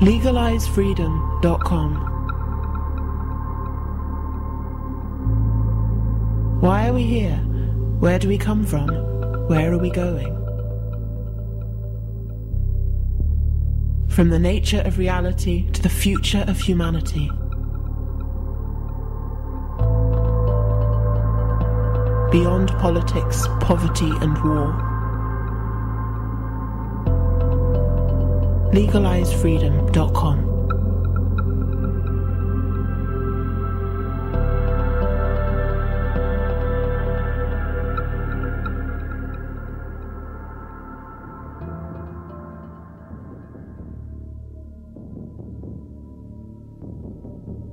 LegalizeFreedom.com. Why are we here? Where do we come from? Where are we going? From the nature of reality to the future of humanity. Beyond politics, poverty and war. LegalizeFreedom.com.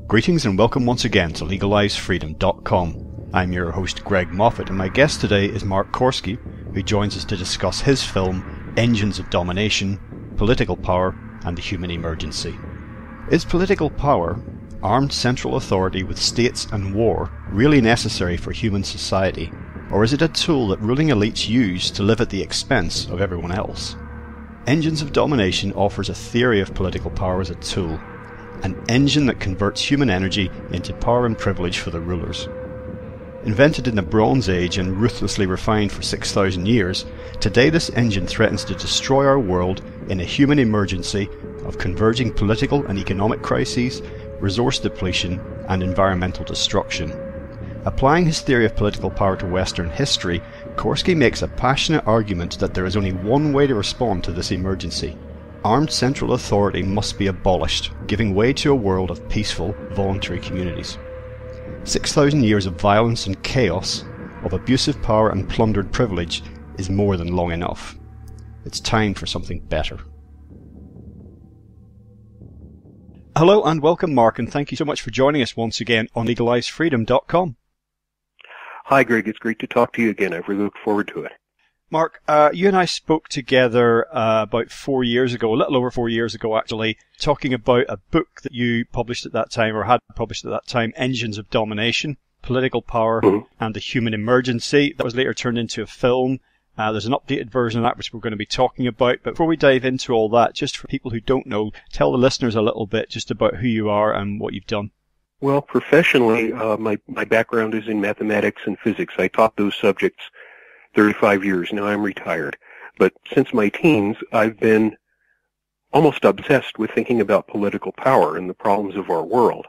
Greetings and welcome once again to LegalizeFreedom.com. I'm your host Greg Moffat, and my guest today is Mark Corske, who joins us to discuss his film Engines of Domination, Political Power and the Human Emergency. Is political power, armed central authority with states and war, really necessary for human society, or is it a tool that ruling elites use to live at the expense of everyone else? Engines of Domination offers a theory of political power as a tool, an engine that converts human energy into power and privilege for the rulers. Invented in the Bronze Age and ruthlessly refined for 6,000 years, today this engine threatens to destroy our world in a human emergency of converging political and economic crises, resource depletion, and environmental destruction. Applying his theory of political power to Western history, Corske makes a passionate argument that there is only one way to respond to this emergency. Armed central authority must be abolished, giving way to a world of peaceful, voluntary communities. 6,000 years of violence and chaos, of abusive power and plundered privilege is more than long enough. It's time for something better. Hello and welcome, Mark, and thank you so much for joining us once again on LegalizeFreedom.com. Hi, Greg. It's great to talk to you again. I really look forward to it. Mark, you and I spoke together about 4 years ago, a little over 4 years ago actually, talking about a book that you published at that time, or had published at that time, Engines of Domination, Political Power and the Human Emergency. That was later turned into a film. There's an updated version of that which we're going to be talking about. But before we dive into all that, just for people who don't know, tell the listeners a little bit just about who you are and what you've done. Well, professionally, my background is in mathematics and physics. I taught those subjects 35 years. Now I'm retired. But since my teens, I've been almost obsessed with thinking about political power and the problems of our world.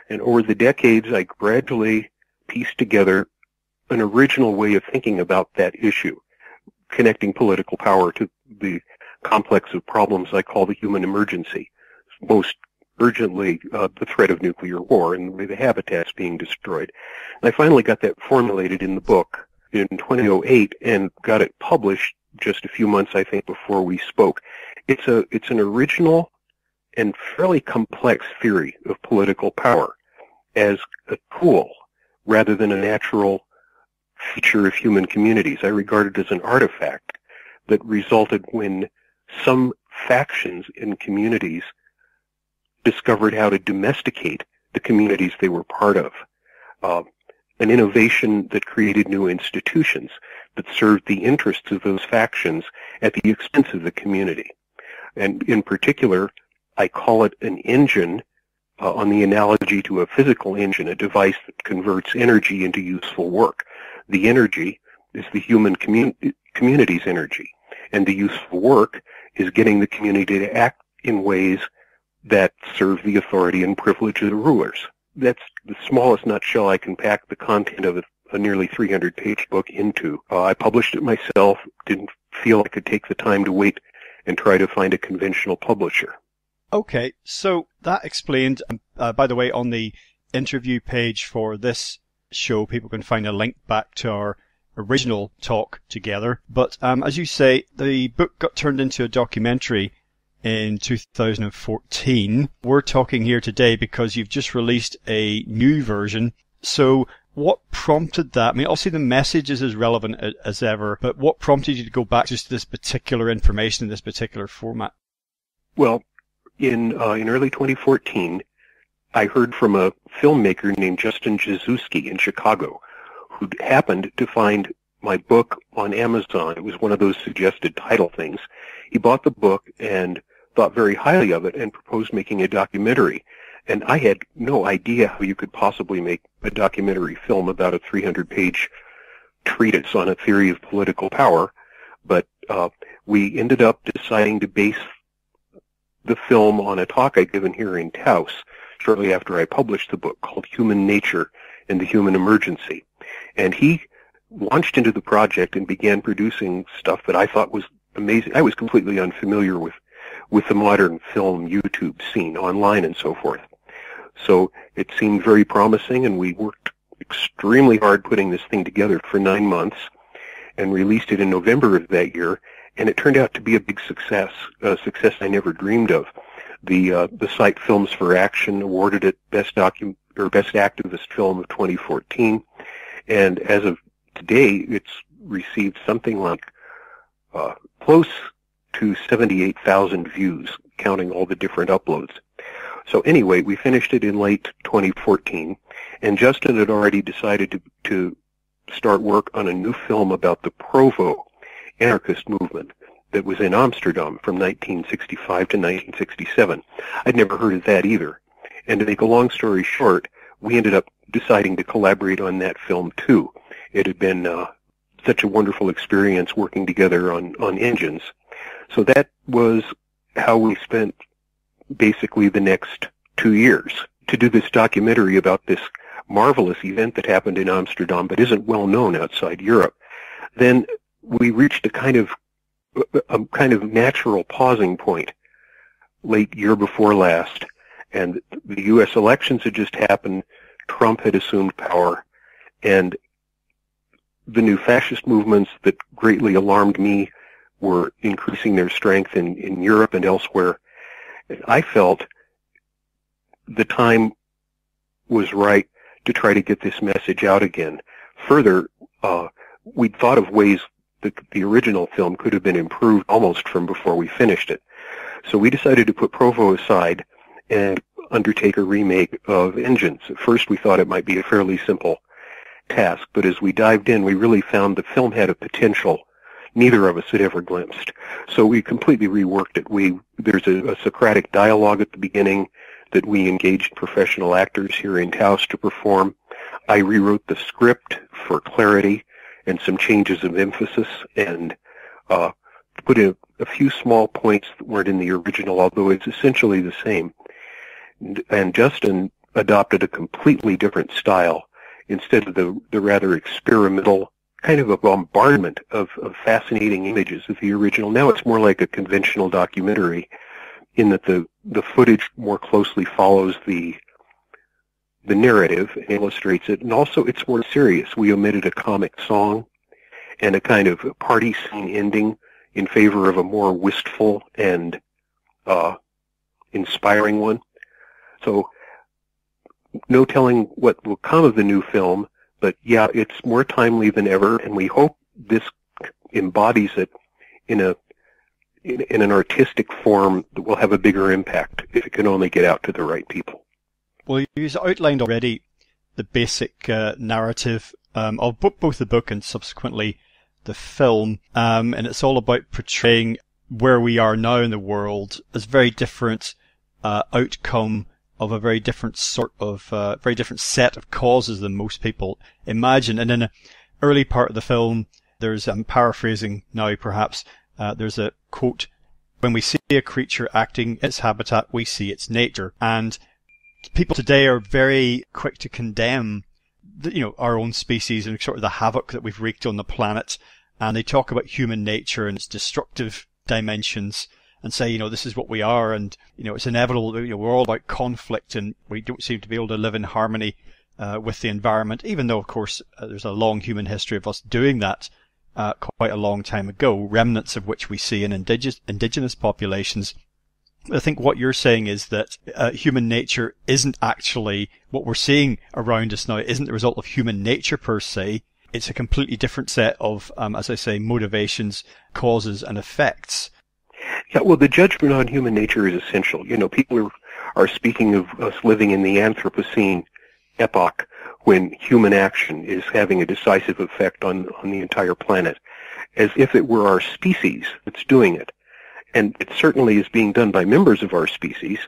And over the decades, I gradually pieced together an original way of thinking about that issue, connecting political power to the complex of problems I call the human emergency. Most urgently, the threat of nuclear war and the habitats being destroyed. And I finally got that formulated in the book in 2008 and got it published just a few months, I think, before we spoke. It's an original and fairly complex theory of political power as a tool rather than a natural feature of human communities. I regard it as an artifact that resulted when some factions in communities discovered how to domesticate the communities they were part of. An innovation that created new institutions that served the interests of those factions at the expense of the community. And in particular, I call it an engine on the analogy to a physical engine, a device that converts energy into useful work. The energy is the human community's energy, and the useful work is getting the community to act in ways that serve the authority and privilege of the rulers. That's the smallest nutshell I can pack the content of a nearly 300-page book into. I published it myself, didn't feel I could take the time to wait and try to find a conventional publisher. Okay, so that explained, by the way, on the interview page for this show, people can find a link back to our original talk together. But as you say, the book got turned into a documentary in 2014. We're talking here today because you've just released a new version. So what prompted that? I mean, obviously the message is as relevant as ever, but what prompted you to go back just to this particular information in this particular format? Well, in early 2014, I heard from a filmmaker named Justin Jazuski in Chicago, who happened to find my book on Amazon. It was one of those suggested title things. He bought the book and thought very highly of it and proposed making a documentary. And I had no idea how you could possibly make a documentary film about a 300-page treatise on a theory of political power. But we ended up deciding to base the film on a talk I'd given here in Taos shortly after I published the book, called Human Nature and the Human Emergency. And he launched into the project and began producing stuff that I thought was amazing. I was completely unfamiliar with the modern film YouTube scene online and so forth. So it seemed very promising, and we worked extremely hard putting this thing together for 9 months and released it in November of that year, and it turned out to be a big success, a success I never dreamed of. The site Films for Action awarded it Best Activist Film of 2014, and as of today, it's received something like close to 78,000 views, counting all the different uploads. So anyway, we finished it in late 2014, and Justin had already decided to start work on a new film about the Provo anarchist movement that was in Amsterdam from 1965 to 1967. I'd never heard of that either. And to make a long story short, we ended up deciding to collaborate on that film too. It had been such a wonderful experience working together on engines. So that was how we spent basically the next 2 years to do this documentary about this marvelous event that happened in Amsterdam but isn't well known outside Europe. Then we reached a kind of natural pausing point late year before last, and the U.S. elections had just happened. Trump had assumed power, and the new fascist movements that greatly alarmed me were increasing their strength in Europe and elsewhere. I felt the time was right to try to get this message out again. Further, we'd thought of ways that the original film could have been improved almost from before we finished it. So we decided to put Provo aside and undertake a remake of Engines. At first we thought it might be a fairly simple task, but as we dived in, we really found the film had a potential neither of us had ever glimpsed. So we completely reworked it. There's a Socratic dialogue at the beginning that we engaged professional actors here in Taos to perform. I rewrote the script for clarity and some changes of emphasis, and put in a few small points that weren't in the original, although it's essentially the same. And Justin adopted a completely different style. Instead of the rather experimental kind of a bombardment of fascinating images of the original, now it's more like a conventional documentary in that the footage more closely follows the narrative and illustrates it, and also it's more serious. We omitted a comic song and a kind of party scene ending in favor of a more wistful and inspiring one. So no telling what will come of the new film, but yeah, it's more timely than ever, and we hope this embodies it in an artistic form that will have a bigger impact if it can only get out to the right people. Well, you've outlined already the basic narrative of both the book and subsequently the film, and it's all about portraying where we are now in the world as very different outcome of a very different sort of, very different set of causes than most people imagine. And in an early part of the film, there's, I'm paraphrasing now perhaps, there's a quote, "When we see a creature acting its habitat, we see its nature." And people today are very quick to condemn our own species and sort of the havoc that we've wreaked on the planet. And they talk about human nature and its destructive dimensions and say, this is what we are, and, it's inevitable. We're all about conflict, and we don't seem to be able to live in harmony with the environment, even though, of course, there's a long human history of us doing that quite a long time ago, remnants of which we see in indigenous populations. I think what you're saying is that human nature isn't actually what we're seeing around us now, isn't the result of human nature per se. It's a completely different set of, as I say, motivations, causes, and effects. Yeah, well, the judgment on human nature is essential. People are speaking of us living in the Anthropocene epoch when human action is having a decisive effect on the entire planet, as if it were our species that's doing it. And it certainly is being done by members of our species.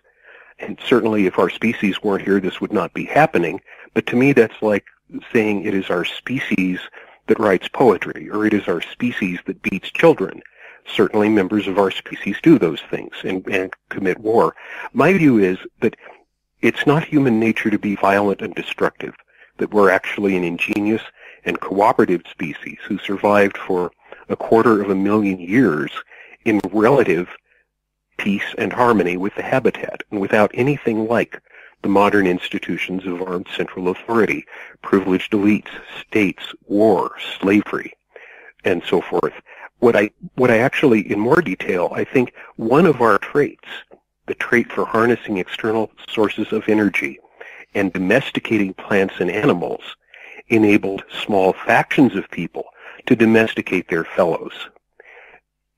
And certainly if our species weren't here, this would not be happening. But to me, that's like saying it is our species that writes poetry, or it is our species that beats children. Certainly members of our species do those things and commit war. My view is that it's not human nature to be violent and destructive, that we're actually an ingenious and cooperative species who survived for 250,000 years in relative peace and harmony with the habitat, and without anything like the modern institutions of armed central authority, privileged elites, states, war, slavery, and so forth. What I actually, in more detail, I think one of our traits, the trait for harnessing external sources of energy and domesticating plants and animals, enabled small factions of people to domesticate their fellows.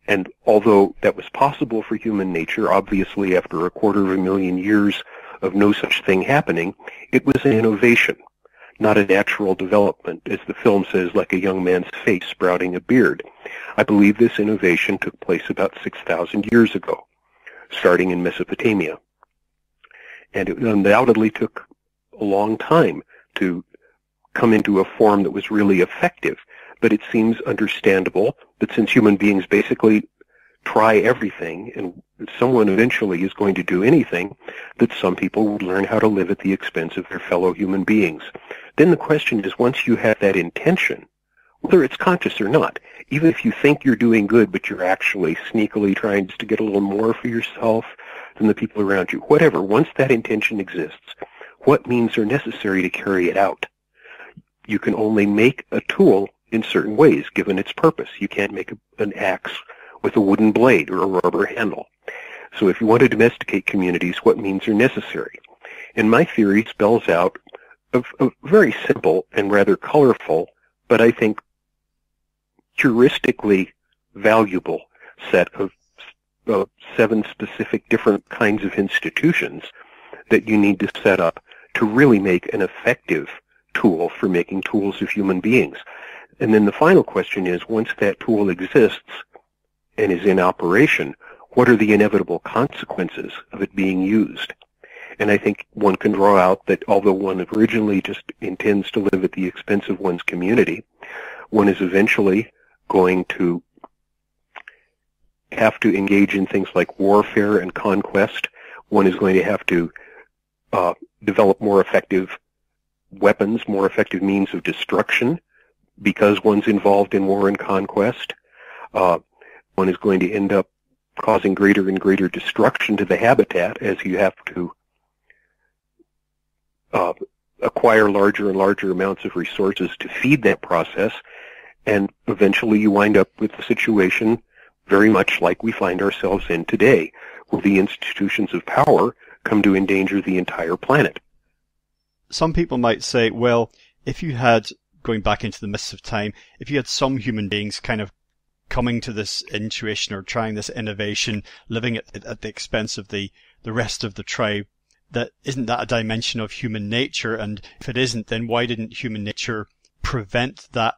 And although that was possible for human nature, obviously after 250,000 years of no such thing happening, it was an innovation, not a natural development, as the film says, like a young man's face sprouting a beard. I believe this innovation took place about 6,000 years ago, starting in Mesopotamia. And it undoubtedly took a long time to come into a form that was really effective. But it seems understandable that since human beings basically try everything, and someone eventually is going to do anything, that some people would learn how to live at the expense of their fellow human beings. Then the question is, once you have that intention, whether it's conscious or not, even if you think you're doing good, but you're actually sneakily trying just to get a little more for yourself than the people around you, whatever, once that intention exists, what means are necessary to carry it out? You can only make a tool in certain ways, given its purpose. You can't make an axe with a wooden blade or a rubber handle. So if you want to domesticate communities, what means are necessary? And my theory spells out a very simple and rather colorful, but I think heuristically valuable set of 7 specific different kinds of institutions that you need to set up to really make an effective tool for making tools of human beings. And then the final question is, once that tool exists and is in operation, what are the inevitable consequences of it being used? And I think one can draw out that although one originally just intends to live at the expense of one's community, one is eventually going to have to engage in things like warfare and conquest. One is going to have to develop more effective weapons, more effective means of destruction, because one's involved in war and conquest. One is going to end up causing greater and greater destruction to the habitat as you have to acquire larger and larger amounts of resources to feed that process, and eventually you wind up with a situation very much like we find ourselves in today, where the institutions of power come to endanger the entire planet. Some people might say, well, if you had, going back into the mists of time, if you had some human beings kind of coming to this intuition or trying this innovation, living at the expense of the rest of the tribe, that isn't that a dimension of human nature? And if it isn't, then why didn't human nature prevent that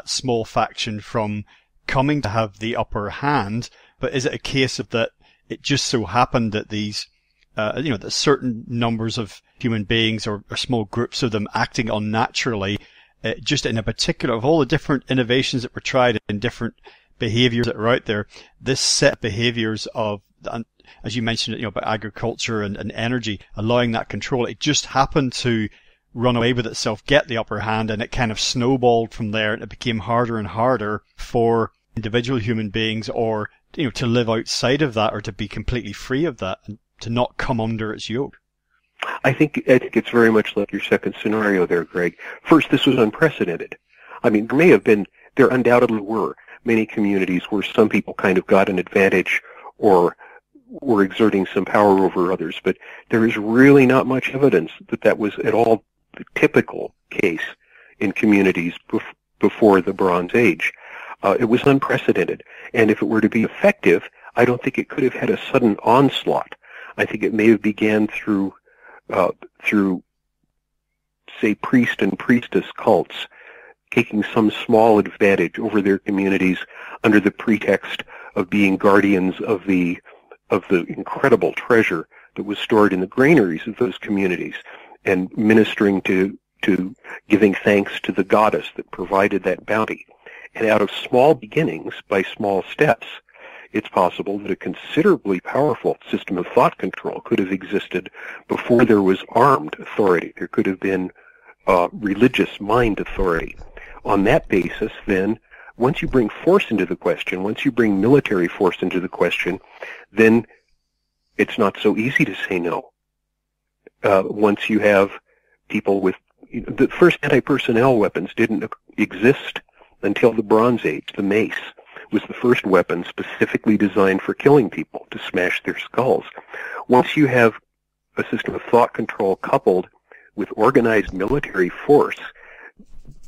small faction from coming to have the upper hand? But is it a case of that it just so happened that these that certain numbers of human beings or small groups of them acting unnaturally, just in a particular, of all the different innovations that were tried and different behaviors that are out there, this set of behaviors of, as you mentioned, about agriculture and energy, allowing that control, it just happened to run away with itself, get the upper hand, and it kind of snowballed from there, and it became harder and harder for individual human beings or to live outside of that or to be completely free of that and to not come under its yoke. I think it's very much like your second scenario there, Greg. First, this was unprecedented. I mean, there undoubtedly were many communities where some people kind of got an advantage or were exerting some power over others, but there is really not much evidence that was at all the typical case in communities before the Bronze Age. It was unprecedented, and if it were to be effective, I don't think it could have had a sudden onslaught. I think it may have began through, say, priest and priestess cults taking some small advantage over their communities under the pretext of being guardians of the incredible treasure that was stored in the granaries of those communities, and ministering to giving thanks to the goddess that provided that bounty. And out of small beginnings, by small steps, it's possible that a considerably powerful system of thought control could have existed before there was armed authority. There could have been religious mind authority. On that basis, then, once you bring force into the question, once you bring military force into the question, then it's not so easy to say no. Once you have people with the first anti-personnel weapons didn't exist until the Bronze Age. The mace was the first weapon specifically designed for killing people, to smash their skulls. Once you have a system of thought control coupled with organized military force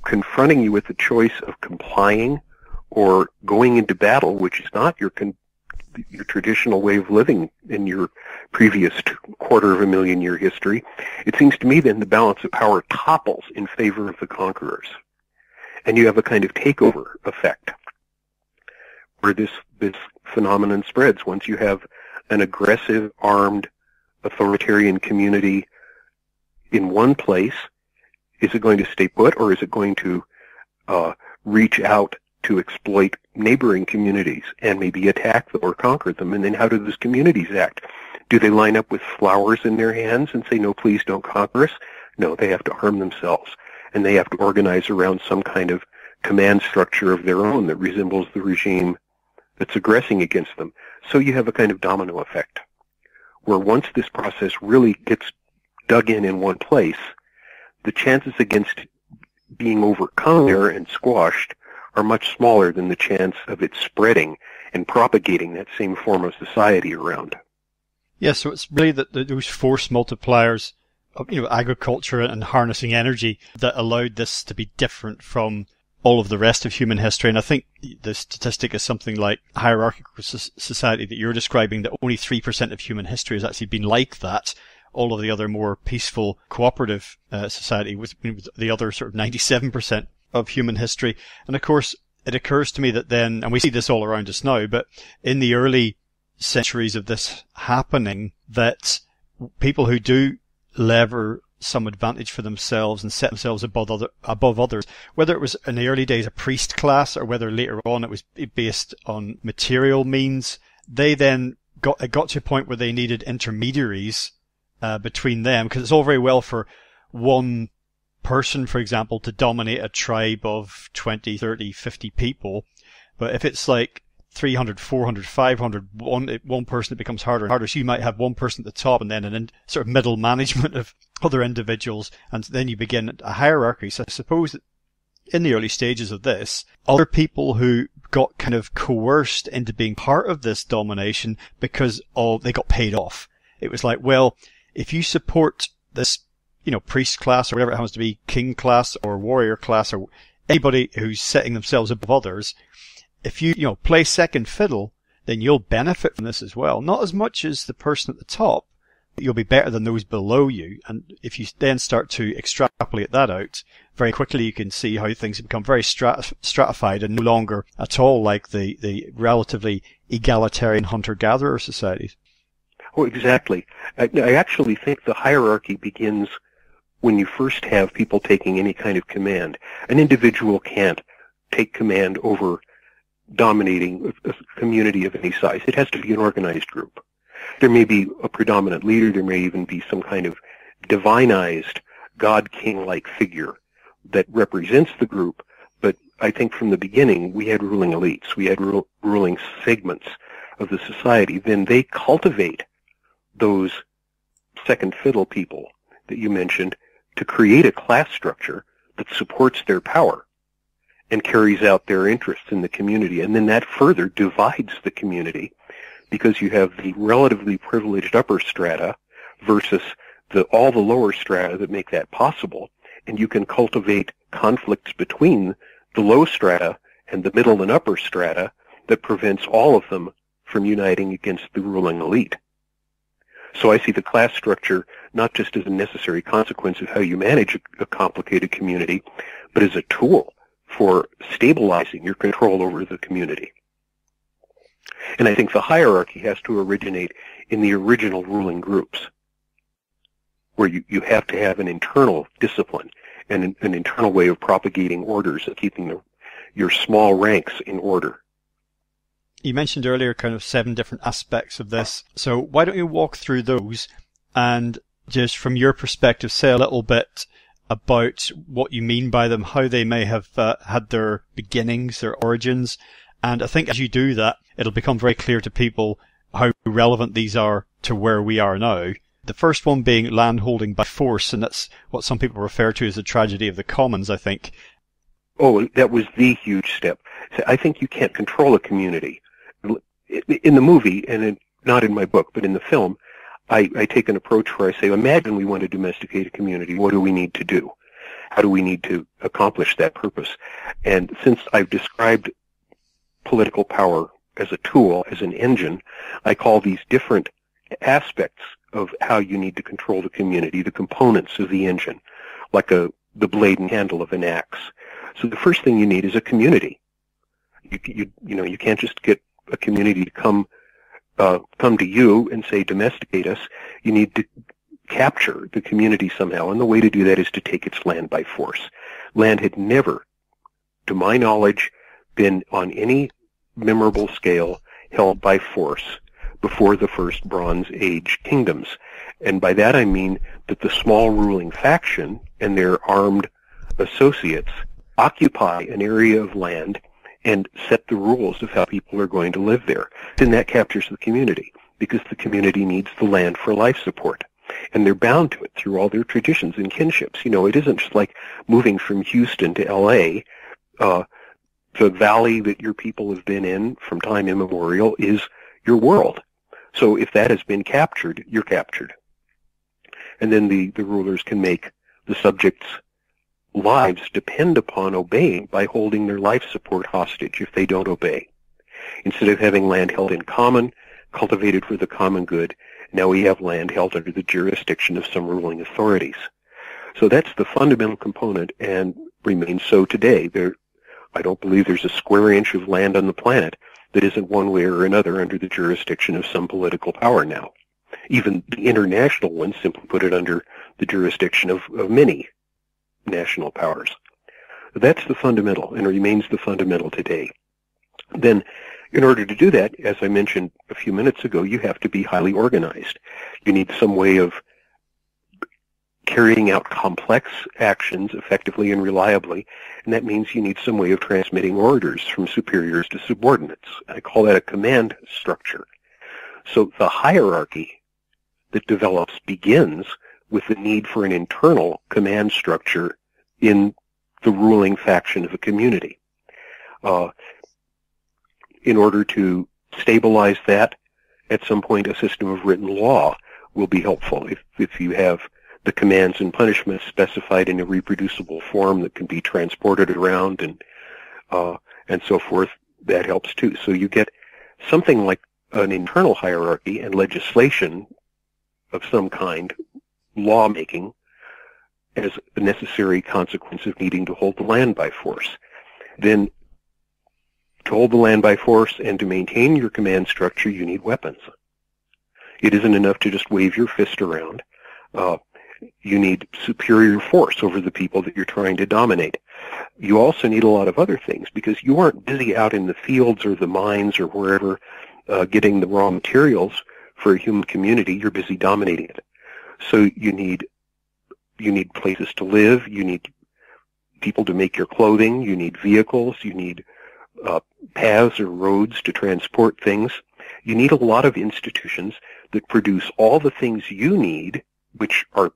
confronting you with the choice of complying or going into battle, which is not your traditional way of living in your previous 250,000-year history, it seems to me then the balance of power topples in favor of the conquerors. And you have a kind of takeover effect where this phenomenon spreads. Once you have an aggressive, armed, authoritarian community in one place, is it going to stay put, or is it going to reach out to exploit neighboring communities and maybe attack them or conquer them? And then how do those communities act? Do they line up with flowers in their hands and say, no, please don't conquer us? No, they have to arm themselves, and they have to organize around some kind of command structure of their own that resembles the regime that's aggressing against them. So you have a kind of domino effect, where once this process really gets dug in one place, the chances against being overcome there and squashed are much smaller than the chance of it spreading and propagating that same form of society around. Yeah, so it's really that those force multipliers of, agriculture and harnessing energy that allowed this to be different from all of the rest of human history. And I think the statistic is something like hierarchical society that you're describing, that only 3% of human history has actually been like that. All of the other more peaceful, cooperative society with the other sort of 97% of human history. And of course, it occurs to me that then, and we see this all around us now, but in the early centuries of this happening, that people who do lever some advantage for themselves and set themselves above others, whether it was in the early days a priest class or whether later on it was based on material means, they then got to a point where they needed intermediaries between them, because it's all very well for one person, for example, to dominate a tribe of 20, 30, 50 people. But if it's like 300, 400, 500, one person, it becomes harder and harder. So you might have one person at the top and then an sort of middle management of other individuals. And then you begin a hierarchy. So I suppose that in the early stages of this, other people who got kind of coerced into being part of this domination because they got paid off. It was like, well, if you support this, priest class or whatever it happens to be, king class or warrior class or anybody who's setting themselves above others, if you, play second fiddle, then you'll benefit from this as well. Not as much as the person at the top, but you'll be better than those below you. And if you then start to extrapolate that out, very quickly you can see how things have become very stratified and no longer at all like the relatively egalitarian hunter-gatherer societies. Oh, exactly. I actually think the hierarchy begins when you first have people taking any kind of command. An individual can't take command over dominating a community of any size. It has to be an organized group. There may be a predominant leader. There may even be some kind of divinized God-king-like figure that represents the group. But I think from the beginning, we had ruling elites. We had ruling segments of the society. Then they cultivate those second fiddle people that you mentioned to create a class structure that supports their power and carries out their interests in the community. And then that further divides the community, because you have the relatively privileged upper strata versus all the lower strata that make that possible. And you can cultivate conflicts between the low strata and the middle and upper strata that prevents all of them from uniting against the ruling elite. So I see the class structure not just as a necessary consequence of how you manage a complicated community, but as a tool for stabilizing your control over the community. And I think the hierarchy has to originate in the original ruling groups, where you have to have an internal discipline and an internal way of propagating orders and keeping your small ranks in order. You mentioned earlier kind of 7 different aspects of this. So why don't you walk through those and just from your perspective say a little bit about what you mean by them, how they may have had their beginnings, their origins. And I think as you do that, it'll become very clear to people how relevant these are to where we are now. The first one being land holding by force, and that's what some people refer to as the tragedy of the commons, I think. Oh, that was the huge step. I think you can't control a community. In the movie, and not in my book, but in the film, I take an approach where I say, imagine we want to domesticate a community. What do we need to do? How do we need to accomplish that purpose? And since I've described political power as a tool, as an engine, I call these different aspects of how you need to control the community, the components of the engine, like the blade and handle of an axe. So the first thing you need is a community. You can't just get a community to come to you and say domesticate us. You need to capture the community somehow, and the way to do that is to take its land by force. Land had never, to my knowledge, been on any memorable scale held by force before the first Bronze Age kingdoms. And by that I mean that the small ruling faction and their armed associates occupy an area of land and set the rules of how people are going to live there. Then that captures the community, because the community needs the land for life support. And they're bound to it through all their traditions and kinships. It isn't just like moving from Houston to L.A. The valley that your people have been in from time immemorial is your world. So if that has been captured, you're captured. And then the rulers can make the subjects' lives depend upon obeying by holding their life support hostage if they don't obey. Instead of having land held in common, cultivated for the common good, now we have land held under the jurisdiction of some ruling authorities. So that's the fundamental component and remains so today. I don't believe there's a square inch of land on the planet that isn't one way or another under the jurisdiction of some political power now. Even the international ones simply put it under the jurisdiction of many national powers. That's the fundamental and remains the fundamental today. Then, in order to do that, as I mentioned a few minutes ago, you have to be highly organized. You need some way of carrying out complex actions effectively and reliably, and that means you need some way of transmitting orders from superiors to subordinates. I call that a command structure. So the hierarchy that develops begins with the need for an internal command structure in the ruling faction of a community. In order to stabilize that, at some point a system of written law will be helpful. If you have the commands and punishments specified in a reproducible form that can be transported around and so forth, that helps too. So you get something like an internal hierarchy and legislation of some kind, lawmaking, as a necessary consequence of needing to hold the land by force. Then, to hold the land by force and to maintain your command structure, you need weapons. It isn't enough to just wave your fist around. You need superior force over the people that you're trying to dominate. You also need a lot of other things, because you aren't busy out in the fields or the mines or wherever getting the raw materials for a human community. You're busy dominating it. So you need places to live. You need people to make your clothing. You need vehicles. You need paths or roads to transport things. You need a lot of institutions that produce all the things you need, which are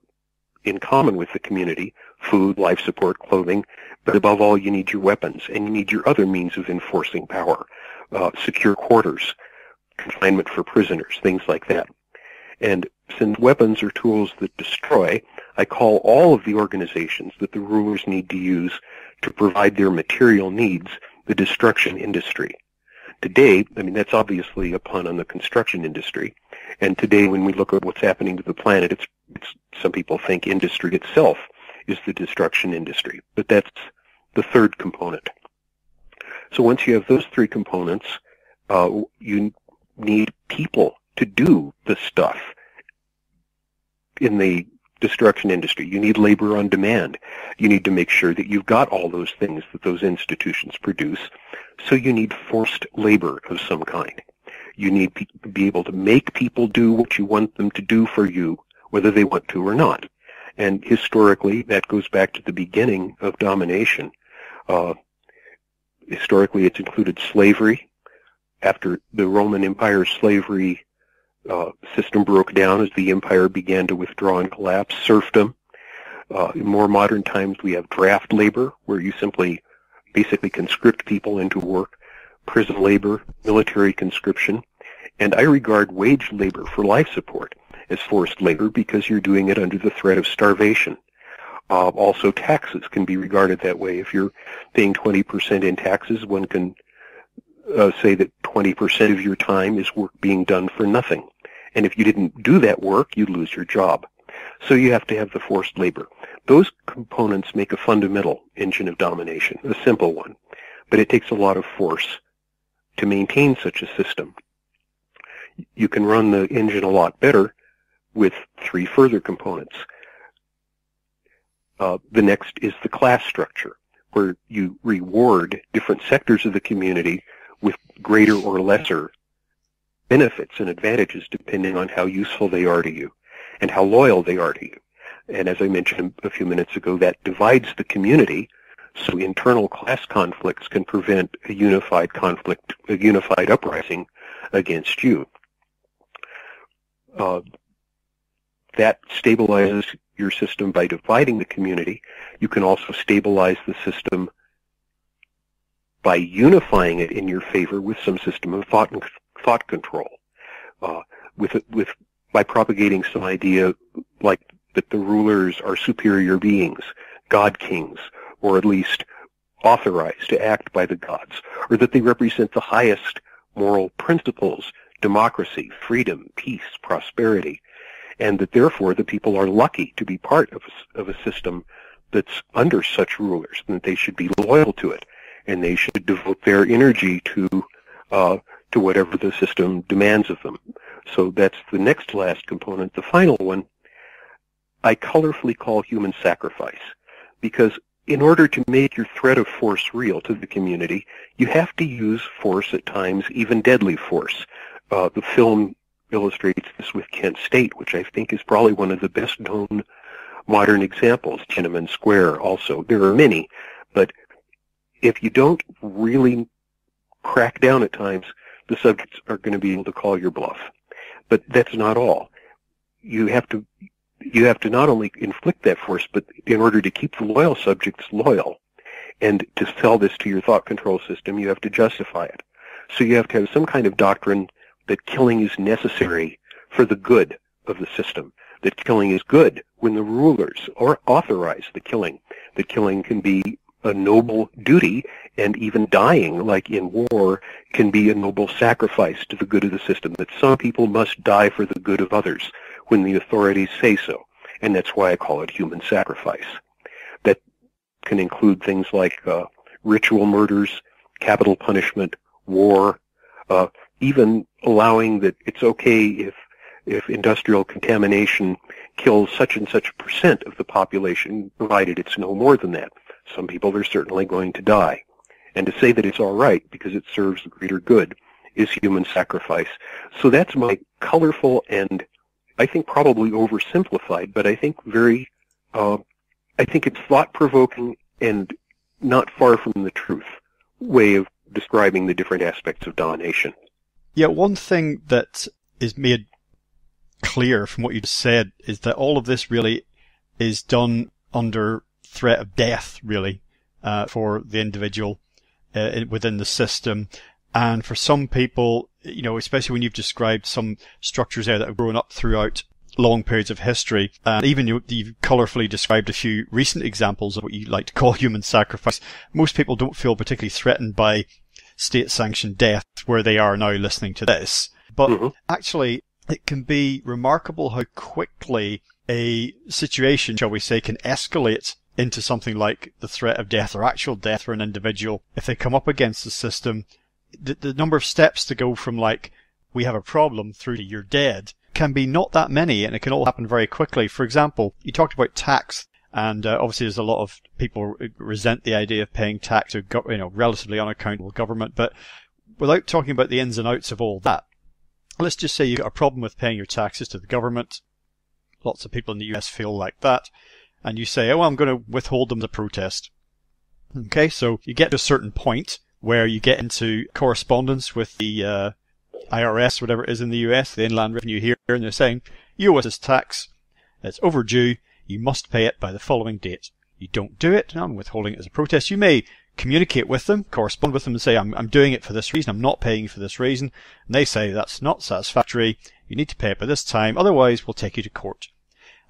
in common with the community: food, life support, clothing. But above all, you need your weapons, and you need your other means of enforcing power: secure quarters, confinement for prisoners, things like that. And since weapons are tools that destroy, I call all of the organizations that the rulers need to use to provide their material needs the destruction industry. Today, that's obviously a pun on the construction industry, and today when we look at what's happening to the planet, it's some people think industry itself is the destruction industry, but that's the third component. So once you have those three components, You need people to do the stuff in the destruction industry. You need labor on demand. You need to make sure that you've got all those things that those institutions produce. So you need forced labor of some kind. You need to be able to make people do what you want them to do for you, whether they want to or not. And historically, that goes back to the beginning of domination. Historically, it's included slavery. After the Roman Empire, slavery system broke down as the empire began to withdraw and collapse. Serfdom. In more modern times, we have draft labor, where you simply basically conscript people into work. Prison labor, military conscription. And I regard wage labor for life support as forced labor because you're doing it under the threat of starvation. Also, taxes can be regarded that way. If you're paying 20% in taxes, one can say that 20% of your time is work being done for nothing. And if you didn't do that work, you'd lose your job. So you have to have the forced labor. Those components make a fundamental engine of domination, a simple one. But it takes a lot of force to maintain such a system. You can run the engine a lot better with three further components. The next is the class structure, where you reward different sectors of the community with greater or lesser benefits and advantages depending on how useful they are to you and how loyal they are to you. And as I mentioned a few minutes ago, that divides the community, so internal class conflicts can prevent a unified conflict, a unified uprising against you. That stabilizes your system by dividing the community. You can also stabilize the system by unifying it in your favor with some system of thought control, by propagating some idea like that the rulers are superior beings, god kings, or at least authorized to act by the gods, or that they represent the highest moral principles, democracy, freedom, peace, prosperity, and that therefore the people are lucky to be part of a system that's under such rulers, and that they should be loyal to it, and they should devote their energy to whatever the system demands of them. So that's the next to last component. The final one I colorfully call human sacrifice, because in order to make your threat of force real to the community, you have to use force at times, even deadly force. The film illustrates this with Kent State, which I think is probably one of the best known modern examples. Tiananmen Square also. There are many, but if you don't really crack down at times, the subjects are going to be able to call your bluff. But that's not all. You have to not only inflict that force, but in order to keep the loyal subjects loyal and to sell this to your thought control system, you have to justify it. So you have to have some kind of doctrine that killing is necessary for the good of the system, that killing is good when the rulers authorize the killing, that killing can be a noble duty, and even dying, like in war, can be a noble sacrifice to the good of the system, that some people must die for the good of others when the authorities say so, and that's why I call it human sacrifice. That can include things like ritual murders, capital punishment, war, even allowing that it's okay if industrial contamination kills such and such percent of the population, provided it's no more than that. Some people are certainly going to die. And to say that it's all right because it serves the greater good is human sacrifice. So that's my colorful and I think probably oversimplified, but I think I think it's thought-provoking and not far from the truth way of describing the different aspects of domination. Yeah, one thing that is made clear from what you just said is that all of this really is done under threat of death, really, for the individual within the system. And for some people, you know, especially when you've described some structures there that have grown up throughout long periods of history, and even you've colourfully described a few recent examples of what you like to call human sacrifice, most people don't feel particularly threatened by state-sanctioned death where they are now listening to this. But actually, it can be remarkable how quickly a situation, shall we say, can escalate into something like the threat of death or actual death for an individual if they come up against a system the number of steps to go from like, we have a problem through to you're dead can be not that many, and it can all happen very quickly. For example, you talked about tax, and obviously there's a lot of people resent the idea of paying tax to relatively unaccountable government, but without talking about the ins and outs of all that, let's just say you've got a problem with paying your taxes to the government. Lots of people in the US feel like that, and you say, oh, well, I'm going to withhold them as a protest. Okay, so you get to a certain point where you get into correspondence with the IRS, whatever it is in the US, the Inland Revenue here, and they're saying, you owe us this tax, it's overdue, you must pay it by the following date. You don't do it, I'm withholding it as a protest. You may communicate with them, correspond with them and say, I'm doing it for this reason, I'm not paying you for this reason, and they say that's not satisfactory, you need to pay it by this time, otherwise we'll take you to court.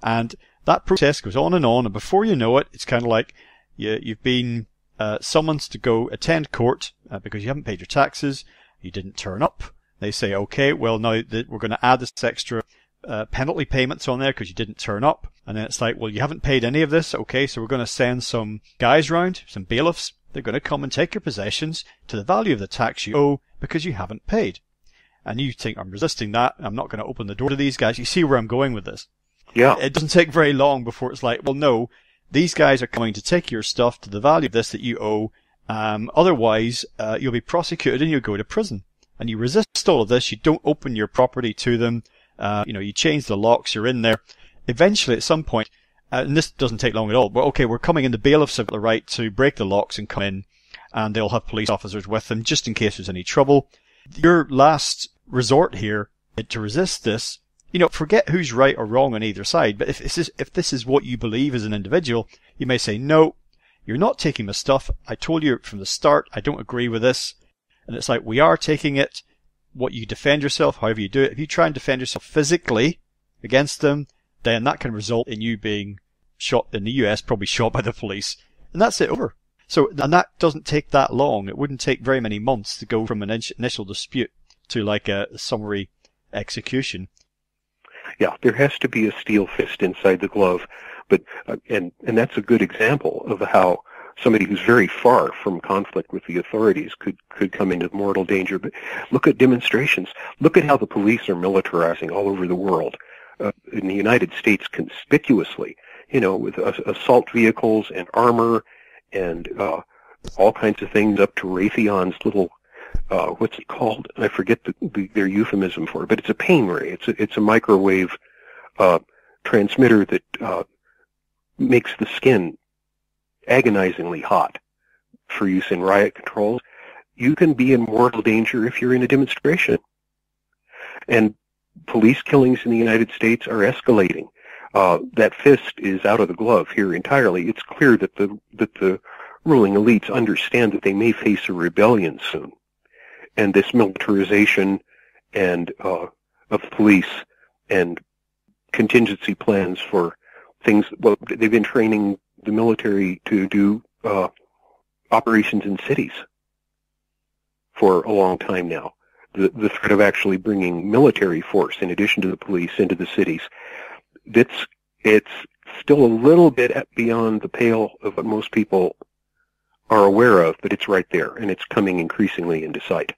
And that protest goes on, and before you know it, it's kind of like you've been summoned to go attend court because you haven't paid your taxes, you didn't turn up. They say, okay, well, now that we're going to add this extra penalty payments on there because you didn't turn up. And then it's like, well, you haven't paid any of this. Okay, so we're going to send some guys round, some bailiffs. They're going to come and take your possessions to the value of the tax you owe because you haven't paid. And you think, I'm resisting that. I'm not going to open the door to these guys. You see where I'm going with this? Yeah. It doesn't take very long before it's like, well, no, these guys are coming to take your stuff to the value of this that you owe. Otherwise, you'll be prosecuted and you'll go to prison. And you resist all of this, you don't open your property to them, you change the locks, you're in there. Eventually, at some point, and this doesn't take long at all, but okay, we're coming in, the bailiffs have the right to break the locks and come in, and they'll have police officers with them, just in case there's any trouble. Your last resort here, to resist this, forget who's right or wrong on either side, but if this is what you believe as an individual, you may say, no, you're not taking my stuff, I told you from the start, I don't agree with this. And it's like, we are taking it, what you defend yourself, however you do it. If you try and defend yourself physically against them, then that can result in you being shot in the US, probably shot by the police. And that's it, over. So, and that doesn't take that long. It wouldn't take very many months to go from an initial dispute to like a summary execution. Yeah, there has to be a steel fist inside the glove. But, and that's a good example of how somebody who's very far from conflict with the authorities could come into mortal danger. But look at demonstrations. Look at how the police are militarizing all over the world. In the United States, conspicuously, with assault vehicles and armor and all kinds of things, up to Raytheon's little, what's it called? I forget their euphemism for it, but it's a pain ray. It's a microwave transmitter that makes the skin agonizingly hot for use in riot controls. You can be in mortal danger if you're in a demonstration. And police killings in the United States are escalating. That fist is out of the glove here entirely. It's clear that the ruling elites understand that they may face a rebellion soon. And this militarization and of police and contingency plans for things, well, they've been training the military to do operations in cities for a long time now. The threat of actually bringing military force in addition to the police into the cities, it's still a little bit beyond the pale of what most people are aware of, but it's right there, and it's coming increasingly into sight.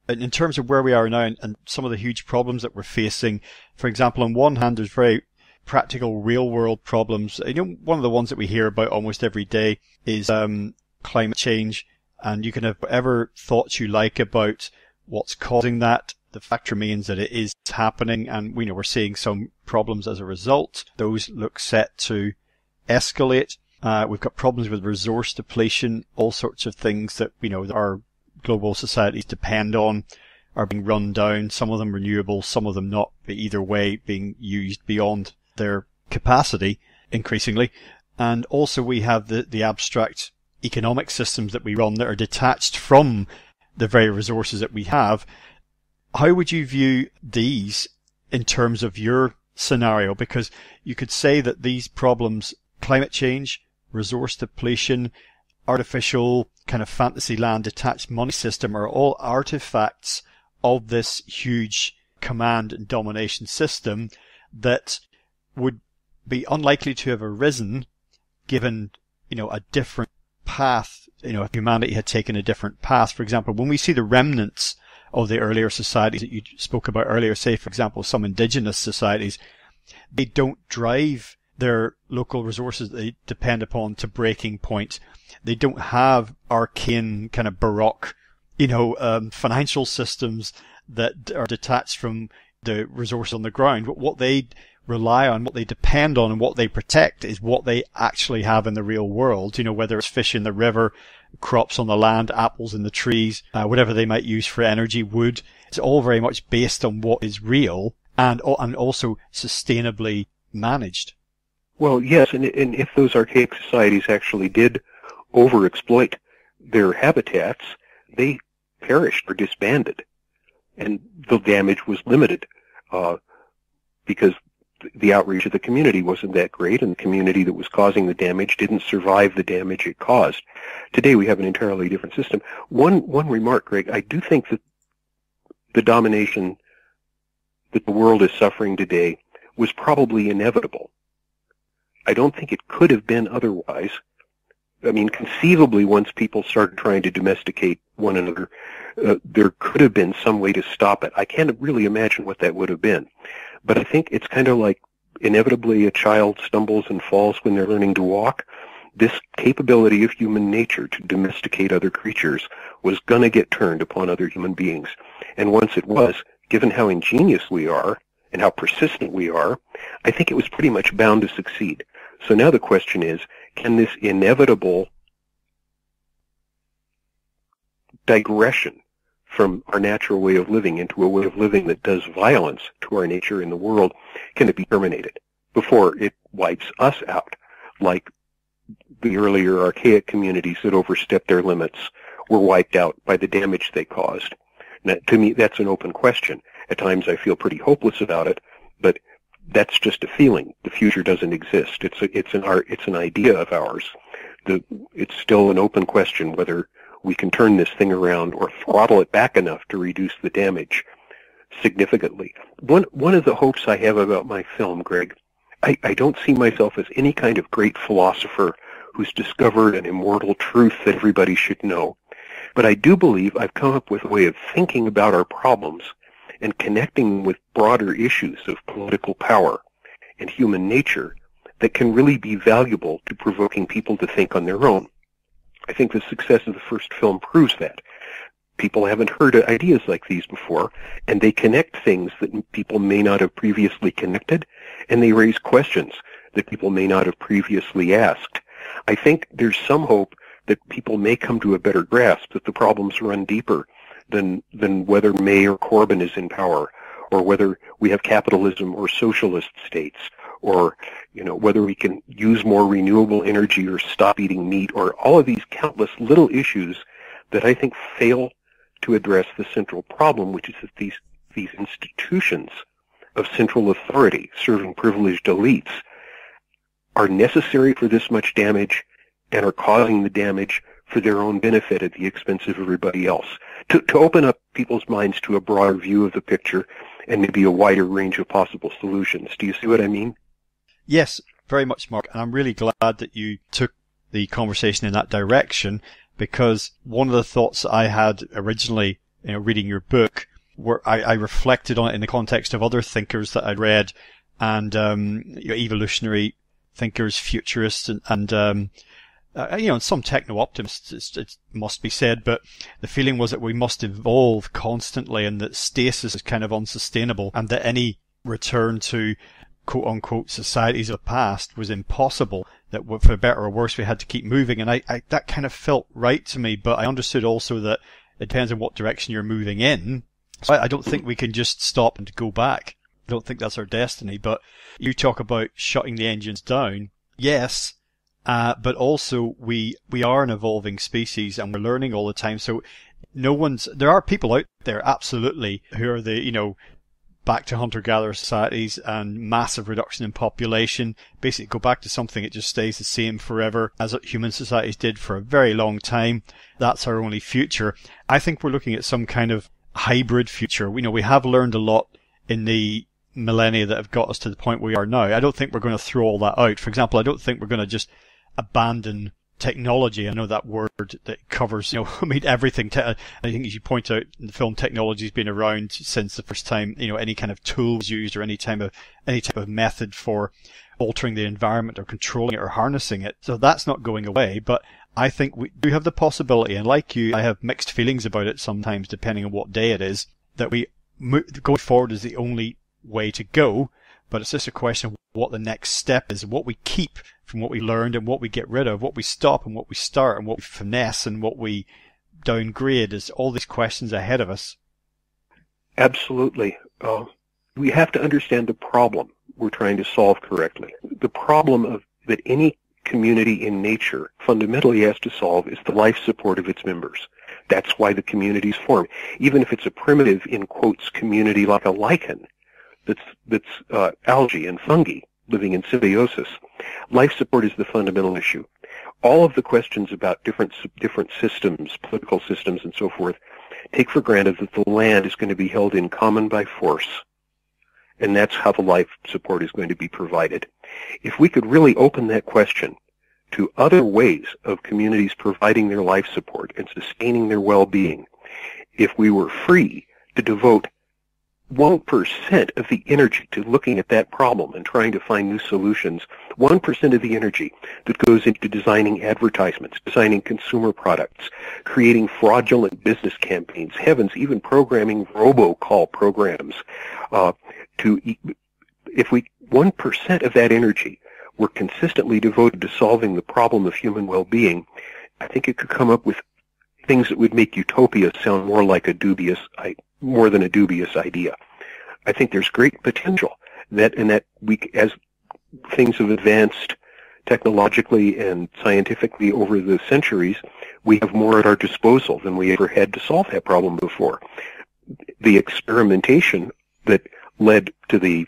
In terms of where we are now and some of the huge problems that we're facing, for example, on one hand, there's very practical, real-world problems. One of the ones that we hear about almost every day is climate change, and you can have whatever thoughts you like about what's causing that. The fact remains that it is happening, and we're seeing some problems as a result. Those look set to escalate. We've got problems with resource depletion, all sorts of things that our global societies depend on are being run down. Some of them renewable, some of them not, but either way being used beyond their capacity increasingly. And also we have the abstract economic systems that we run that are detached from the very resources that we have. How would you view these in terms of your scenario? Because you could say that these problems, climate change, resource depletion, artificial kind of fantasy land detached money system, are all artifacts of this huge command and domination system that would be unlikely to have arisen given, a different path if humanity had taken a different path. For example, when we see the remnants of the earlier societies that you spoke about earlier, say, for example, some indigenous societies, they don't drive their local resources that they depend upon to breaking point. They don't have arcane kind of baroque, financial systems that are detached from the resources on the ground. But what they rely on, what they depend on, and what they protect is what they actually have in the real world. Whether it's fish in the river, crops on the land, apples in the trees, whatever they might use for energy, wood. It's all very much based on what is real and also sustainably managed. Well, yes, and if those archaic societies actually did overexploit their habitats, they perished or disbanded, and the damage was limited because the outreach of the community wasn't that great, and the community that was causing the damage didn't survive the damage it caused. Today we have an entirely different system. One remark, Greg, I do think that the domination that the world is suffering today was probably inevitable. I don't think it could have been otherwise. I mean, conceivably, once people started trying to domesticate one another, there could have been some way to stop it. I can't really imagine what that would have been. But I think it's kind of like inevitably a child stumbles and falls when they're learning to walk. This capability of human nature to domesticate other creatures was going to get turned upon other human beings. And once it was, given how ingenious we are and how persistent we are, I think it was pretty much bound to succeed. So now the question is, can this inevitable digression from our natural way of living into a way of living that does violence to our nature in the world, can it be terminated before it wipes us out, like the earlier archaic communities that overstepped their limits were wiped out by the damage they caused? Now, to me, that's an open question. At times I feel pretty hopeless about it, but that's just a feeling. The future doesn't exist. It's an idea of ours. It's still an open question whether we can turn this thing around or throttle it back enough to reduce the damage significantly. One of the hopes I have about my film, Greg, I don't see myself as any kind of great philosopher who's discovered an immortal truth that everybody should know. But I do believe I've come up with a way of thinking about our problems and connecting with broader issues of political power and human nature that can really be valuable to provoking people to think on their own. I think the success of the first film proves that. People haven't heard ideas like these before, and they connect things that people may not have previously connected, and they raise questions that people may not have previously asked. I think there's some hope that people may come to a better grasp that the problems run deeper than whether May or Corbyn is in power, or whether we have capitalism or socialist states, or whether we can use more renewable energy or stop eating meat, or all of these countless little issues that I think fail to address the central problem, which is that these institutions of central authority serving privileged elites are necessary for this much damage and are causing the damage for their own benefit at the expense of everybody else. To open up people's minds to a broader view of the picture and maybe a wider range of possible solutions. Do you see what I mean? Yes, very much, Mark. And I'm really glad that you took the conversation in that direction, because one of the thoughts I had originally, reading your book, where I reflected on it in the context of other thinkers that I'd read, and evolutionary thinkers, futurists, and some techno-optimists, it must be said, but the feeling was that we must evolve constantly and that stasis is kind of unsustainable, and that any return to quote-unquote societies of the past was impossible, that for better or worse we had to keep moving. And I that kind of felt right to me, but I understood also that it depends on what direction you're moving in. So I don't think we can just stop and go back. I don't think that's our destiny. But you talk about shutting the engines down. Yes, but also we are an evolving species and we're learning all the time. So there are people out there, absolutely, who are back to hunter-gatherer societies and massive reduction in population, basically go back to something that just stays the same forever, as human societies did for a very long time. That's our only future. I think we're looking at some kind of hybrid future. We have learned a lot in the millennia that have got us to the point we are now. I don't think we're going to throw all that out. For example, I don't think we're going to just abandon technology. I know that word that covers, I mean, everything. I think as you point out in the film, technology has been around since the first time, any kind of tool was used or any type of method for altering the environment or controlling it or harnessing it. So that's not going away, but I think we do have the possibility, and like you, I have mixed feelings about it sometimes depending on what day it is, that going forward is the only way to go, but it's just a question of what the next step is, what we keep from what we learned and what we get rid of, what we stop and what we start and what we finesse and what we downgrade. Is all these questions ahead of us. Absolutely. We have to understand the problem we're trying to solve correctly. The problem that any community in nature fundamentally has to solve is the life support of its members. That's why the communities form. Even if it's a primitive, in quotes, community like a lichen that's algae and fungi living in symbiosis, life support is the fundamental issue. All of the questions about different systems, political systems and so forth, take for granted that the land is going to be held in common by force, and that's how the life support is going to be provided. If we could really open that question to other ways of communities providing their life support and sustaining their well-being, if we were free to devote 1% of the energy to looking at that problem and trying to find new solutions, 1% of the energy that goes into designing advertisements, designing consumer products, creating fraudulent business campaigns, heavens, even programming robocall programs, if 1% of that energy were consistently devoted to solving the problem of human well-being, I think it could come up with things that would make utopia sound more than a dubious idea. I think there's great potential that we, as things have advanced technologically and scientifically over the centuries, we have more at our disposal than we ever had to solve that problem before. The experimentation that led to the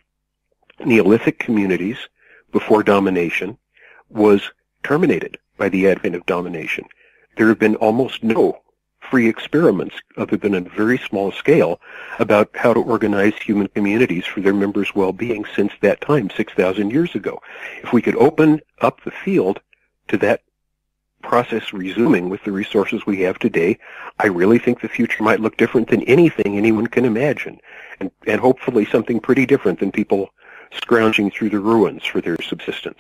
Neolithic communities before domination was terminated by the advent of domination. There have been almost no free experiments, other than on a very small scale, about how to organize human communities for their members' well-being since that time, 6,000 years ago. If we could open up the field to that process resuming with the resources we have today, I really think the future might look different than anything anyone can imagine, and hopefully something pretty different than people scrounging through the ruins for their subsistence.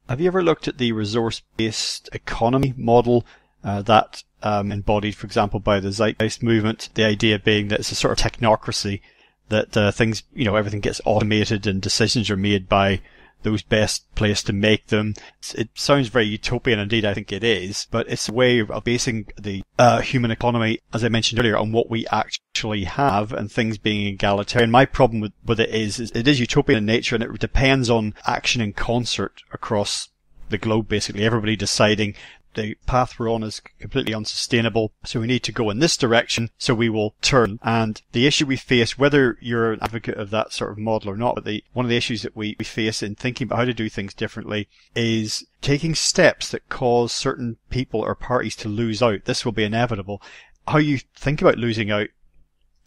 Have you ever looked at the resource-based economy model that embodied, for example, by the Zeitgeist movement, the idea being that it's a sort of technocracy, that things, everything gets automated and decisions are made by those best placed to make them. It sounds very utopian, indeed I think it is, but it's a way of basing the human economy, as I mentioned earlier, on what we actually have and things being egalitarian. My problem with it is it is utopian in nature, and it depends on action in concert across the globe, basically. Everybody deciding the path we're on is completely unsustainable, so we need to go in this direction, so we will turn. And the issue we face, whether you're an advocate of that sort of model or not, but one of the issues that we face in thinking about how to do things differently is taking steps that cause certain people or parties to lose out. This will be inevitable. How you think about losing out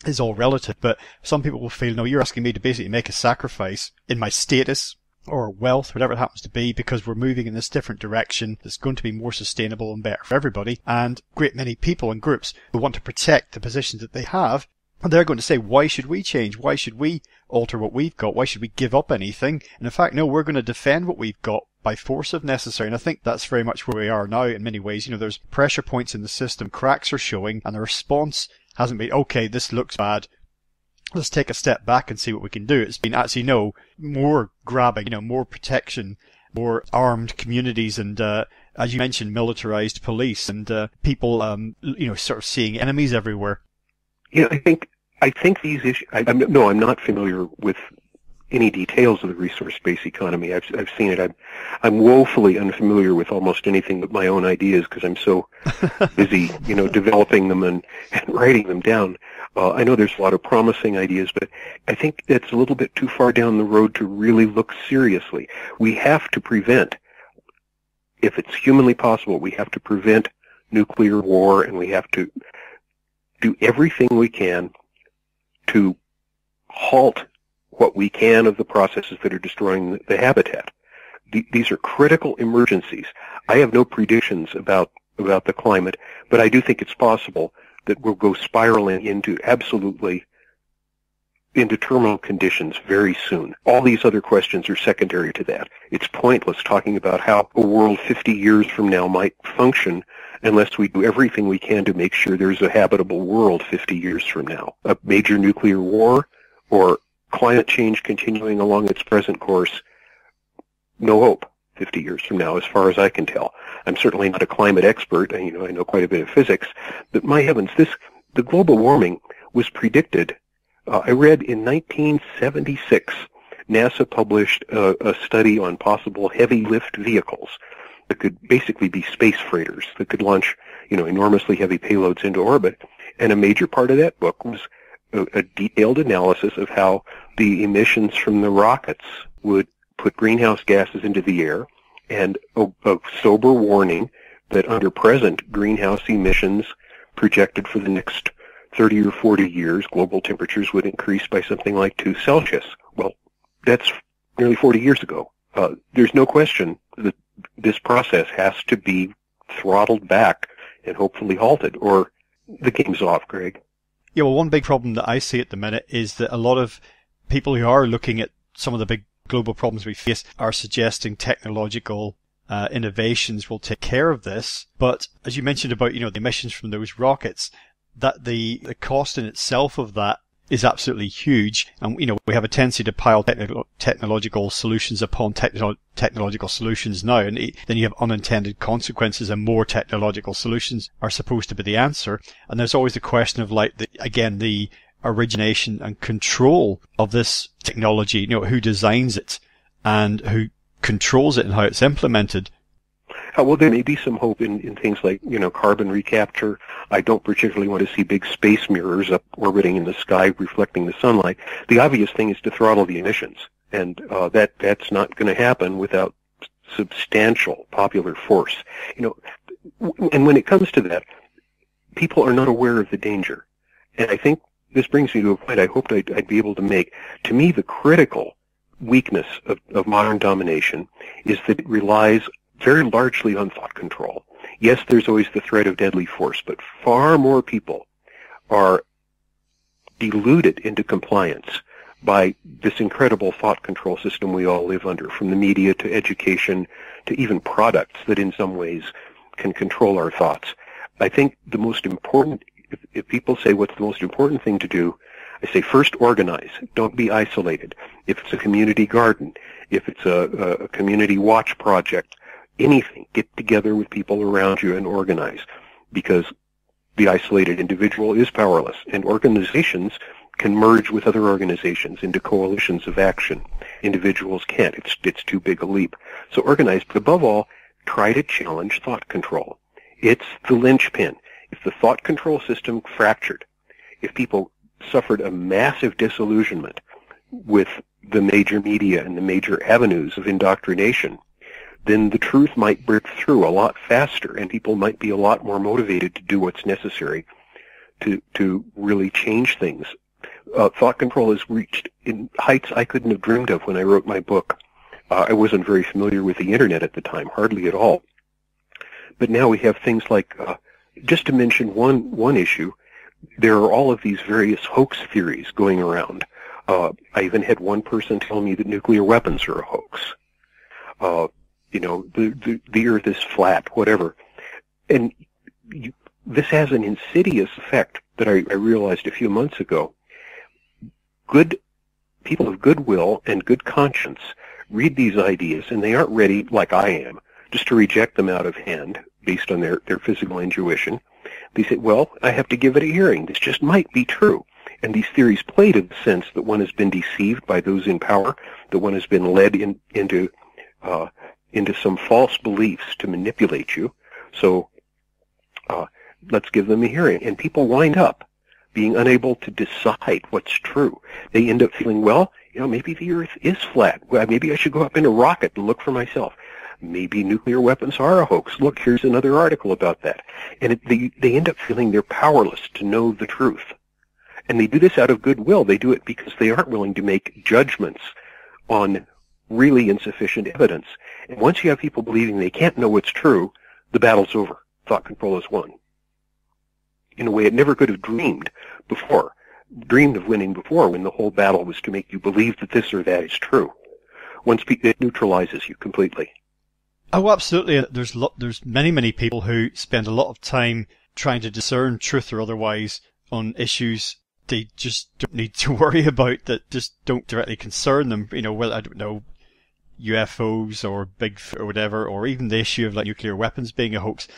is all relative, but some people will feel, no, you're asking me to basically make a sacrifice in my status or wealth, whatever it happens to be, because we're moving in this different direction that's going to be more sustainable and better for everybody. And a great many people and groups who want to protect the positions that they have, and they're going to say, why should we change? Why should we alter what we've got? Why should we give up anything? And in fact, no, we're going to defend what we've got by force if necessary. And I think that's very much where we are now in many ways. There's pressure points in the system, cracks are showing, and the response hasn't been, okay, this looks bad, let's take a step back and see what we can do. It's been actually, more grabbing, more protection, more armed communities, and as you mentioned, militarized police, and people, sort of seeing enemies everywhere. Yeah, I think these issues. I'm not familiar with any details of the resource-based economy. I've seen it. I'm woefully unfamiliar with almost anything but my own ideas because I'm so busy, developing them and writing them down. I know there's a lot of promising ideas, but I think it's a little bit too far down the road to really look seriously. We have to prevent, if it's humanly possible, we have to prevent nuclear war, and we have to do everything we can to halt what we can of the processes that are destroying the habitat. These are critical emergencies. I have no predictions about the climate, but I do think it's possible that we'll go spiraling into absolutely indeterminate conditions very soon. All these other questions are secondary to that. It's pointless talking about how a world 50 years from now might function unless we do everything we can to make sure there's a habitable world 50 years from now. A major nuclear war or climate change continuing along its present course, no hope 50 years from now, as far as I can tell. I'm certainly not a climate expert. I know quite a bit of physics, but my heavens, the global warming was predicted. I read in 1976, NASA published a study on possible heavy lift vehicles that could basically be space freighters that could launch, enormously heavy payloads into orbit. And a major part of that book was a detailed analysis of how the emissions from the rockets would put greenhouse gases into the air, and a sober warning that under present greenhouse emissions projected for the next 30 or 40 years, global temperatures would increase by something like 2 Celsius. Well, that's nearly 40 years ago. There's no question that this process has to be throttled back and hopefully halted, or the game's off, Greg. Yeah, well, one big problem that I see at the minute is that a lot of people who are looking at some of the big global problems we face are suggesting technological innovations will take care of this. But as you mentioned about, the emissions from those rockets, that the cost in itself of that is absolutely huge. And, we have a tendency to pile technological solutions upon technological solutions now. And then you have unintended consequences, and more technological solutions are supposed to be the answer. And there's always the question of, the origination and control of this technology, who designs it and who controls it and how it's implemented. Well, there may be some hope in things like, carbon recapture. I don't particularly want to see big space mirrors up orbiting in the sky reflecting the sunlight. The obvious thing is to throttle the emissions, and that's not going to happen without substantial popular force. And when it comes to that, people are not aware of the danger. And I think this brings me to a point I hoped I'd be able to make. To me, the critical weakness of modern domination is that it relies very largely on thought control. Yes, there's always the threat of deadly force, but far more people are deluded into compliance by this incredible thought control system we all live under, from the media to education to even products that in some ways can control our thoughts. I think the most important, if people say what's the most important thing to do, I say first organize. Don't be isolated. If it's a community garden, if it's a community watch project, anything, get together with people around you and organize, because the isolated individual is powerless, and organizations can merge with other organizations into coalitions of action. Individuals can't. It's too big a leap. So organize, but above all, try to challenge thought control. It's the linchpin. If the thought control system fractured, if people suffered a massive disillusionment with the major media and the major avenues of indoctrination, then the truth might break through a lot faster, and people might be a lot more motivated to do what's necessary to really change things. Thought control has reached in heights I couldn't have dreamed of when I wrote my book. I wasn't very familiar with the internet at the time, hardly at all. But now we have things like, just to mention one issue, there are all of these various hoax theories going around. I even had one person tell me that nuclear weapons are a hoax. The earth is flat, whatever. And this has an insidious effect that I realized a few months ago. Good people of goodwill and good conscience read these ideas, and they aren't ready, like I am, just to reject them out of hand based on their physical intuition. They say, well, I have to give it a hearing. This just might be true. And these theories play to the sense that one has been deceived by those in power, that one has been led into some false beliefs to manipulate you. So let's give them a hearing. And people wind up being unable to decide what's true. They end up feeling, well, maybe the earth is flat. Well, maybe I should go up in a rocket and look for myself. Maybe nuclear weapons are a hoax. Look, here's another article about that. And they end up feeling they're powerless to know the truth. And they do this out of goodwill. They do it because they aren't willing to make judgments on really insufficient evidence. And once you have people believing they can't know what's true, the battle's over. Thought control is won. In a way it never could have dreamed of winning before, when the whole battle was to make you believe that this or that is true. Once it neutralizes you completely. Oh, absolutely. There's many people who spend a lot of time trying to discern truth or otherwise on issues they just don't need to worry about, that just don't directly concern them. Whether, I don't know, UFOs or Bigfoot or whatever, or even the issue of like nuclear weapons being a hoax.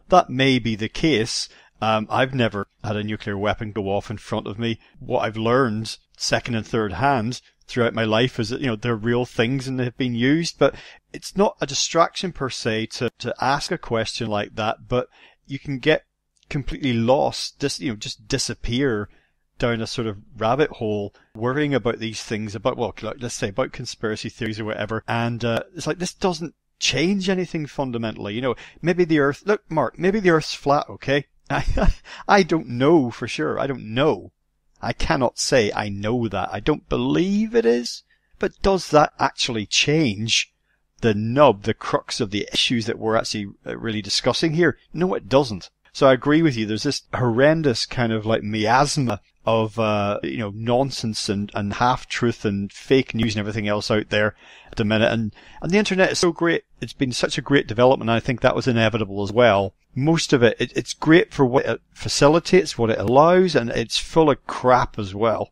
That may be the case. I've never had a nuclear weapon go off in front of me. What I've learned second and third hand throughout my life is that, they're real things and they've been used, but it's not a distraction per se to ask a question like that, but you can get completely lost, just disappear down a sort of rabbit hole, worrying about these things, let's say about conspiracy theories or whatever, and it's like, this doesn't change anything fundamentally. Maybe the Earth, look, Mark, maybe the Earth's flat, okay? I don't know for sure. I don't know. I cannot say I know that. I don't believe it is. But does that actually change the crux of the issues that we're actually really discussing here? No, it doesn't. So I agree with you. There's this horrendous kind of like miasma of, nonsense and half-truth and fake news and everything else out there at the minute. And the internet is so great. It's been such a great development. And I think that was inevitable as well. Most of it's great for what it facilitates, what it allows, and it's full of crap as well.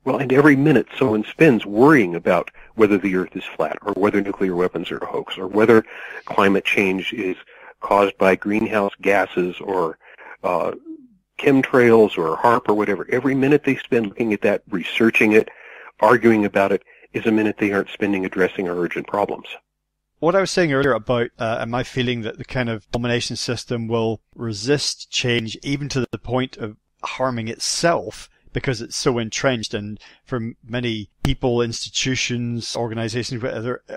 Well, and every minute someone spends worrying about whether the Earth is flat, or whether nuclear weapons are a hoax, or whether climate change is caused by greenhouse gases, or chemtrails, or HAARP, or whatever. Every minute they spend looking at that, researching it, arguing about it, is a minute they aren't spending addressing our urgent problems. What I was saying earlier about my feeling that the kind of domination system will resist change even to the point of harming itself because it's so entrenched, and for many people, institutions, organizations,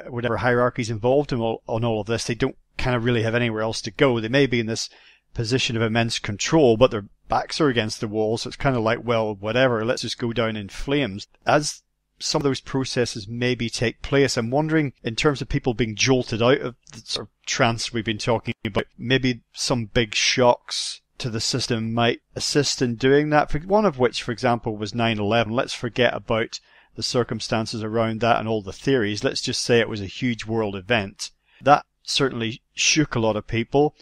whatever hierarchies involved in all of this, they don't kind of really have anywhere else to go. They may be in this position of immense control, but their backs are against the wall, so it's kind of like, well, whatever, let's just go down in flames. As some of those processes maybe take place, I'm wondering, in terms of people being jolted out of the sort of trance we've been talking about, maybe some big shocks to the system might assist in doing that. One of which, for example, was 9/11. Let's forget about the circumstances around that and all the theories. Let's just say it was a huge world event. That certainly shook a lot of people.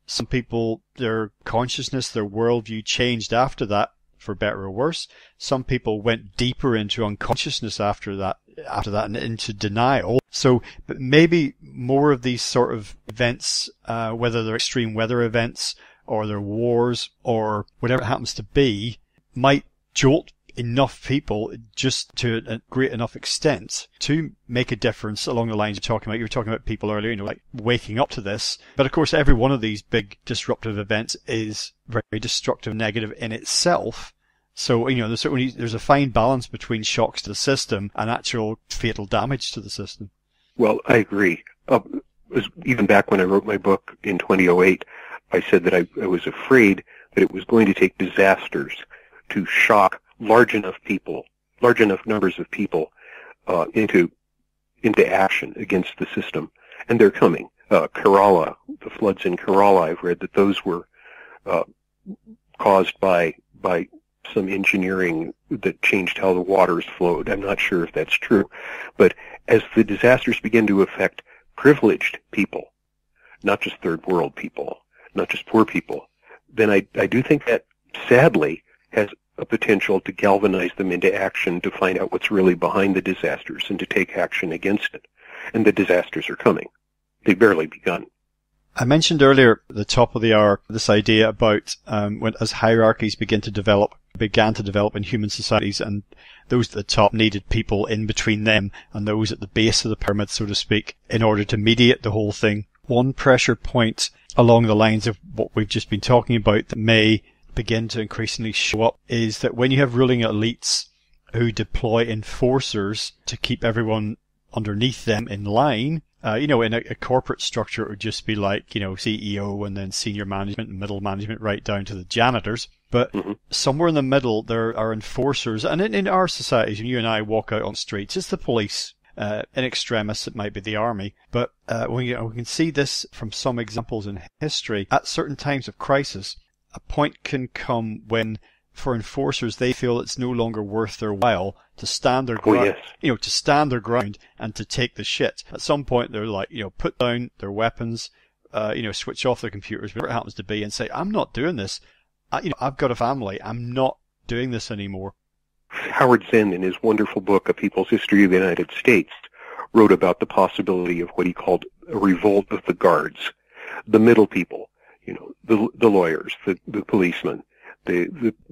Some people, their consciousness, their worldview changed after that, for better or worse. Some people went deeper into unconsciousness after that and into denial. So, but maybe more of these sort of events, whether they're extreme weather events or they're wars or whatever it happens to be, might jolt enough people just to a great enough extent to make a difference along the lines you're talking about. You were talking about people earlier, like waking up to this. But of course, every one of these big disruptive events is very destructive, negative in itself. So, there's a fine balance between shocks to the system and actual fatal damage to the system. Well, I agree. Even back when I wrote my book in 2008, I said that I was afraid that it was going to take disasters to shock large enough numbers of people into action against the system. And they're coming. Kerala, the floods in Kerala, I've read that those were caused by some engineering that changed how the waters flowed. I'm not sure if that's true. But as the disasters begin to affect privileged people, not just third world people, not just poor people, then I do think that, sadly, has a potential to galvanize them into action to find out what's really behind the disasters and to take action against it. And the disasters are coming. They've barely begun. I mentioned earlier at the top of the hour this idea about as hierarchies began to develop in human societies, and those at the top needed people in between them and those at the base of the pyramid, so to speak, in order to mediate the whole thing. One pressure point along the lines of what we've just been talking about that may begin to increasingly show up is that when you have ruling elites who deploy enforcers to keep everyone underneath them in line, in a corporate structure, it would just be like, CEO and then senior management and middle management right down to the janitors. But somewhere in the middle, there are enforcers. And in our societies, when you and I walk out on the streets, it's the police. In extremis, it might be the army. But we can see this from some examples in history. At certain times of crisis, a point can come when, for enforcers, they feel it's no longer worth their while to stand their ground, to stand their ground and to take the shit. At some point, they're like, put down their weapons, switch off their computers, whatever it happens to be, and say, I'm not doing this. I've got a family. I'm not doing this anymore. Howard Zinn, in his wonderful book, A People's History of the United States, wrote about the possibility of what he called a revolt of the guards, the middle people, the lawyers, the policemen, the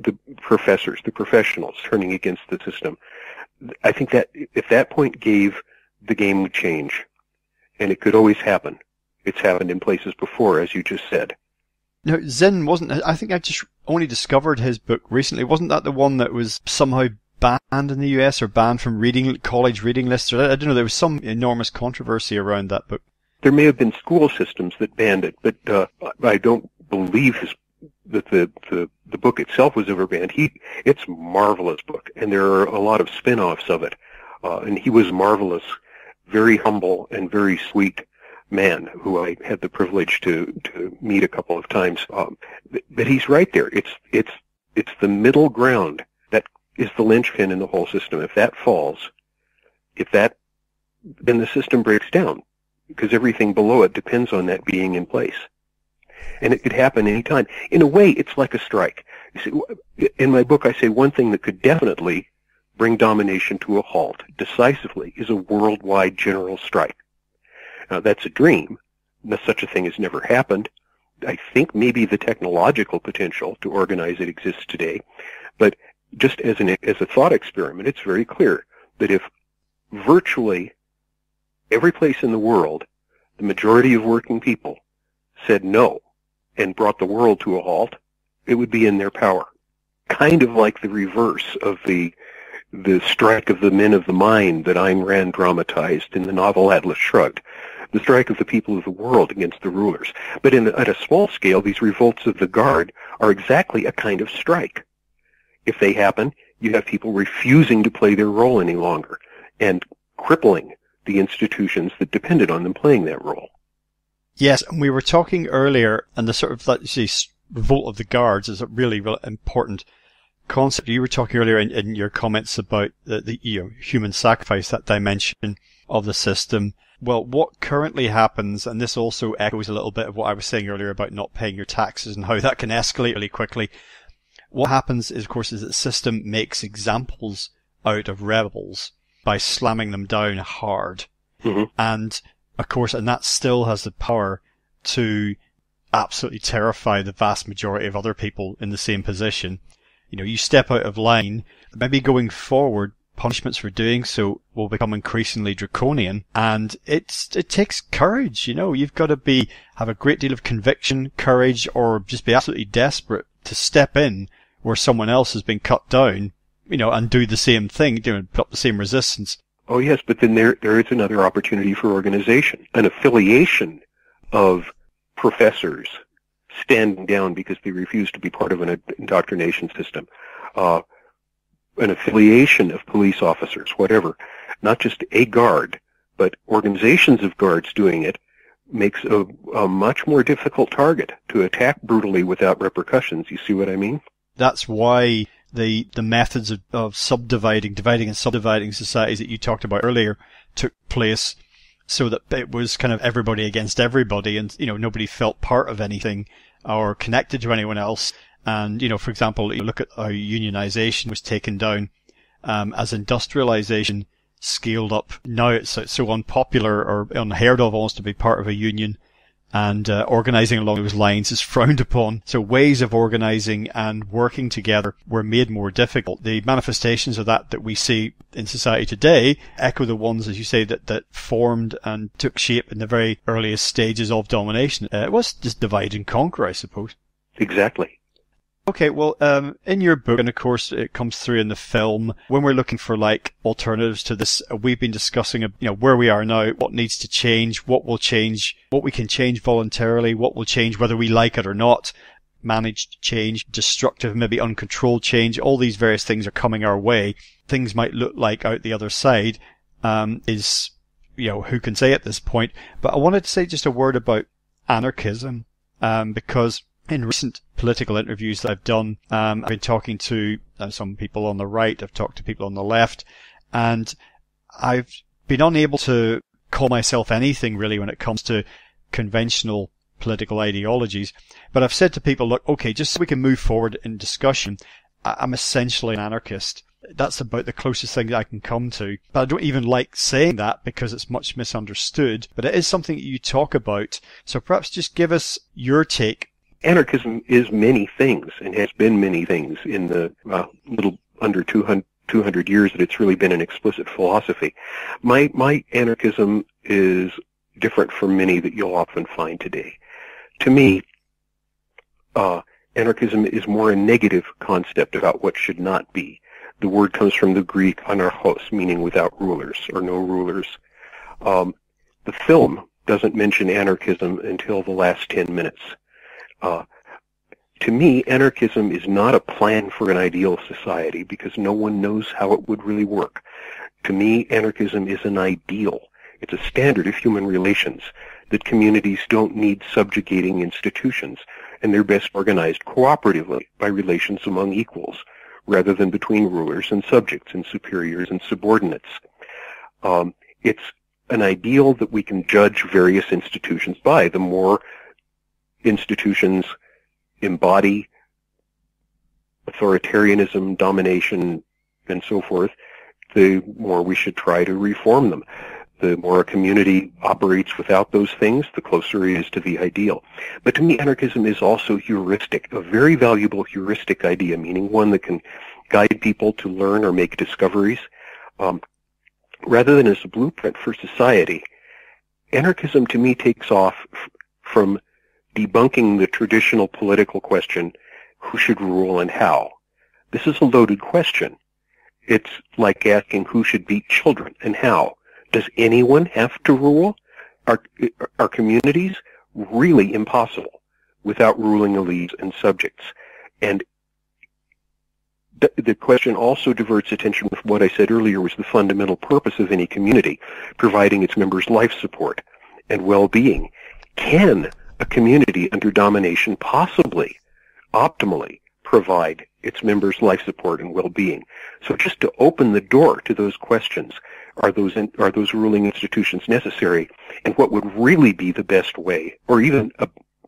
professors, the professionals turning against the system. I think that if that point gave, the game would change. And it could always happen. It's happened in places before, as you just said. No, Zinn wasn't, I think I just only discovered his book recently. Wasn't that the one that was somehow banned in the US or banned from college reading lists? Or I don't know, there was some enormous controversy around that book. There may have been school systems that banned it, but I don't believe that the book itself was ever banned. It's a marvelous book, and there are a lot of spin-offs of it. And he was marvelous, very humble and very sweet man who I had the privilege to meet a couple of times. But he's right there. It's the middle ground that is the linchpin in the whole system. If that falls, then the system breaks down, because everything below it depends on that being in place. And it could happen any time. In a way, it's like a strike. You see, in my book, I say one thing that could definitely bring domination to a halt decisively is a worldwide general strike. Now, that's a dream. Such a thing has never happened. I think maybe the technological potential to organize it exists today. But just as a thought experiment, it's very clear that if virtually every place in the world, the majority of working people said no and brought the world to a halt, it would be in their power. Kind of like the reverse of the strike of the men of the mind that Ayn Rand dramatized in the novel Atlas Shrugged. The strike of the people of the world against the rulers. But at a small scale, these revolts of the guard are exactly a kind of strike. If they happen, you have people refusing to play their role any longer and crippling the institutions that depended on them playing that role. Yes, and we were talking earlier, and the sort of revolt of the guards is a really, really important concept. You were talking earlier in your comments about the human sacrifice, that dimension of the system. Well, what currently happens, and this also echoes a little bit of what I was saying earlier about not paying your taxes and how that can escalate really quickly. What happens is, of course, is that the system makes examples out of rebels by slamming them down hard. Mm-hmm. And, of course, and that still has the power to absolutely terrify the vast majority of other people in the same position. You step out of line, maybe going forward, punishments for doing so will become increasingly draconian, and it takes courage. You've got to have a great deal of conviction, courage, or just be absolutely desperate to step in where someone else has been cut down, and do the same thing, put up the same resistance. Oh yes, but then there is another opportunity for organization, an affiliation of professors standing down because they refuse to be part of an indoctrination system. An affiliation of police officers, whatever, not just a guard, but organizations of guards doing it, makes a much more difficult target to attack brutally without repercussions. You see what I mean? That's why the methods of dividing and subdividing societies that you talked about earlier took place, so that it was kind of everybody against everybody, and nobody felt part of anything or connected to anyone else. And, for example, you look at how unionization was taken down, as industrialization scaled up. Now it's so unpopular or unheard of almost to be part of a union, and organizing along those lines is frowned upon. So ways of organizing and working together were made more difficult. The manifestations of that we see in society today echo the ones, as you say, that formed and took shape in the very earliest stages of domination. It was just divide and conquer, I suppose. Exactly. Okay, well, in your book, and of course it comes through in the film, when we're looking for alternatives to this, we've been discussing, where we are now, what needs to change, what will change, what we can change voluntarily, what will change whether we like it or not, managed change, destructive, maybe uncontrolled change, all these various things are coming our way. Things might look like out the other side, is, who can say at this point. But I wanted to say just a word about anarchism, because in recent political interviews that I've done, I've been talking to some people on the right, I've talked to people on the left, and I've been unable to call myself anything really when it comes to conventional political ideologies. But I've said to people, look, okay, just so we can move forward in discussion, I'm essentially an anarchist. That's about the closest thing that I can come to. But I don't even like saying that because it's much misunderstood. But it is something that you talk about. So perhaps just give us your take. Anarchism is many things and has been many things in the little under 200 years that it's really been an explicit philosophy. My anarchism is different from many that you'll often find today. To me, anarchism is more a negative concept about what should not be. The word comes from the Greek anarchos, meaning without rulers or no rulers. The film doesn't mention anarchism until the last 10 minutes. To me, anarchism is not a plan for an ideal society because no one knows how it would really work. To me, anarchism is an ideal. It's a standard of human relations that communities don't need subjugating institutions, and they're best organized cooperatively by relations among equals, rather than between rulers and subjects and superiors and subordinates. It's an ideal that we can judge various institutions by. The more institutions embody authoritarianism, domination, and so forth, the more we should try to reform them. The more a community operates without those things, the closer it is to the ideal. But to me, anarchism is also heuristic, a very valuable heuristic idea, meaning one that can guide people to learn or make discoveries. Rather than as a blueprint for society, anarchism to me takes off from debunking the traditional political question, who should rule and how. This is a loaded question. It's like asking who should beat children and how. Does anyone have to rule? Are communities really impossible without ruling elites and subjects? And the question also diverts attention from what I said earlier was the fundamental purpose of any community, providing its members life support and well-being. Can a community under domination possibly, optimally, provide its members life support and well-being? So just to open the door to those questions, are those ruling institutions necessary? And what would really be the best way, or even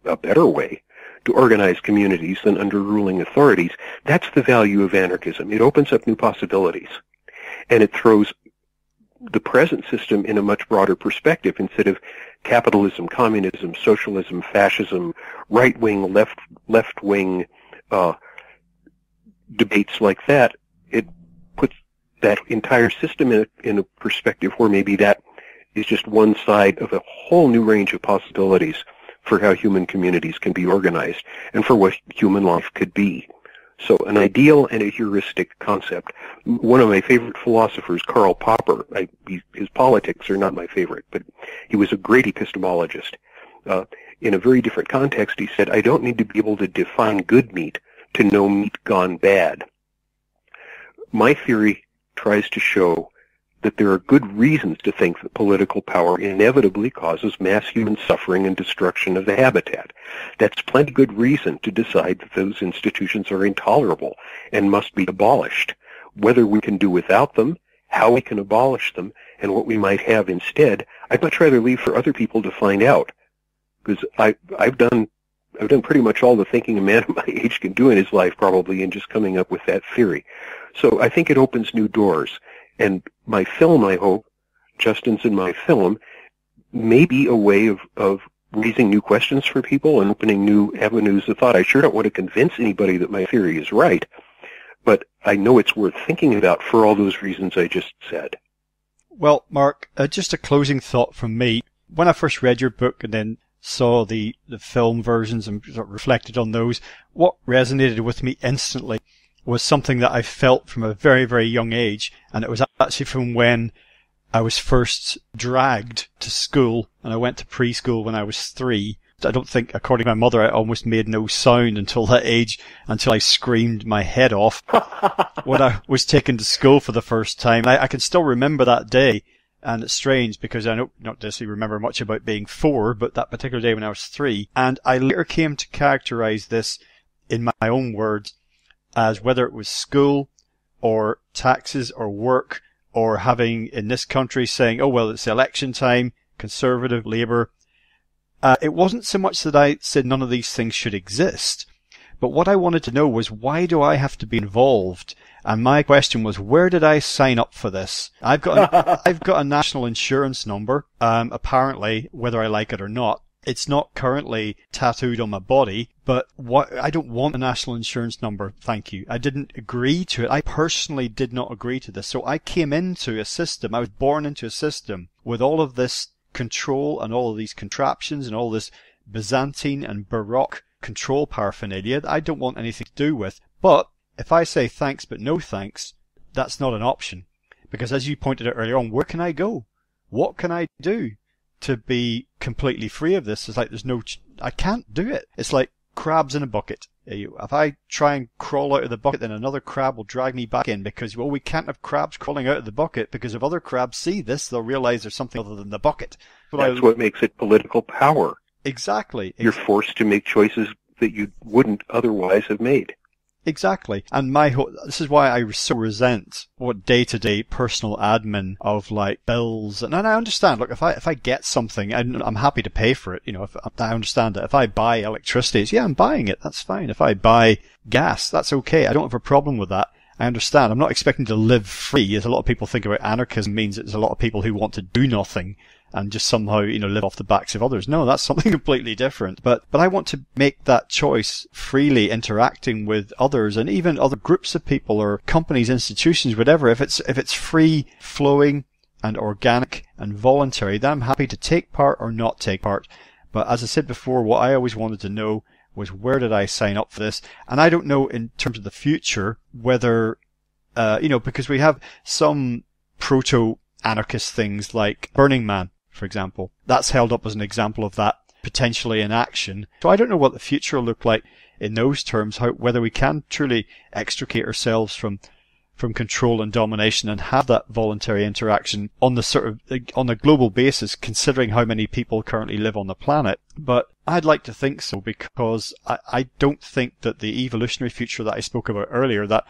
a better way, to organize communities than under ruling authorities? That's the value of anarchism. It opens up new possibilities. And it throws the present system in a much broader perspective. Instead of capitalism, communism, socialism, fascism, right-wing, left-wing debates like that, it puts that entire system in a perspective where maybe that is just one side of a whole new range of possibilities for how human communities can be organized and for what human life could be. So an ideal and a heuristic concept. One of my favorite philosophers, Karl Popper, his politics are not my favorite, but he was a great epistemologist. In a very different context, he said, I don't need to be able to define good meat to know meat gone bad. My theory tries to show that there are good reasons to think that political power inevitably causes mass human suffering and destruction of the habitat. That's plenty good reason to decide that those institutions are intolerable and must be abolished. Whether we can do without them, how we can abolish them, and what we might have instead, I'd much rather leave for other people to find out. Because I've done pretty much all the thinking a man of my age can do in his life, probably, in just coming up with that theory. So I think it opens new doors. And my film, I hope, Justin's in my film, may be a way of raising new questions for people and opening new avenues of thought. I sure don't want to convince anybody that my theory is right, but I know it's worth thinking about for all those reasons I just said. Well, Mark, just a closing thought from me. When I first read your book and then saw the film versions and sort of reflected on those, what resonated with me instantly was something that I felt from a very, very young age, and it was actually from when I was first dragged to school, and I went to preschool when I was 3. I don't think, according to my mother, I almost made no sound until that age, until I screamed my head off when I was taken to school for the first time. I can still remember that day, And it's strange because I don't not necessarily remember much about being 4, but that particular day when I was 3. And I later came to characterize this in my own words as whether it was school or taxes or work or having in this country saying, oh, well, it's election time, Conservative, Labour. It wasn't so much that I said none of these things should exist. But what I wanted to know was, why do I have to be involved? And my question was, where did I sign up for this? I've got a national insurance number, apparently, whether I like it or not. It's not currently tattooed on my body, but I don't want a national insurance number, thank you. I didn't agree to it. I personally did not agree to this. So I came into a system, I was born into a system with all of this control and all of these contraptions and all this Byzantine and Baroque control paraphernalia that I don't want anything to do with. But if I say thanks but no thanks, that's not an option. Because as you pointed out earlier on, where can I go? What can I do to be completely free of this? It's like I can't do it. It's like crabs in a bucket. If I try and crawl out of the bucket, then another crab will drag me back in because, well, we can't have crabs crawling out of the bucket because if other crabs see this, they'll realize there's something other than the bucket. That's what makes it political power. Exactly. You're forced to make choices that you wouldn't otherwise have made. Exactly. And this is why I so resent what day-to-day personal admin of like bills. And I understand, look, if I get something, I'm happy to pay for it. You know, if I understand that if I buy electricity, I'm buying it. That's fine. If I buy gas, that's okay. I don't have a problem with that. I understand. I'm not expecting to live free, as a lot of people think about anarchism means there's a lot of people who want to do nothing and just somehow, live off the backs of others. No, that's something completely different. But I want to make that choice freely, interacting with others and even other groups of people or companies, institutions, whatever. If it's free flowing and organic and voluntary, then I'm happy to take part or not take part. But as I said before, what I always wanted to know was, where did I sign up for this? And I don't know in terms of the future whether, because we have some proto-anarchist things like Burning Man, for example. That's held up as an example of that potentially in action. So I don't know what the future will look like in those terms, whether we can truly extricate ourselves from control and domination and have that voluntary interaction on a global basis, considering how many people currently live on the planet. But I'd like to think so, because I don't think that the evolutionary future that I spoke about earlier, that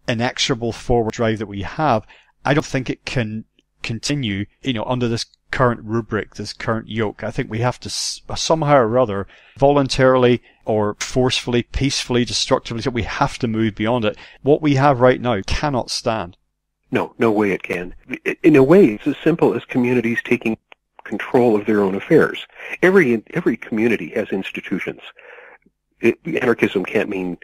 inexorable forward drive that we have, I don't think it can continue, under this current rubric, this current yoke. I think we have to somehow or other, voluntarily or forcefully, peacefully, destructively, so we have to move beyond it. What we have right now cannot stand. No way it can. In a way, it's as simple as communities taking control of their own affairs. Every community has institutions. Anarchism can't mean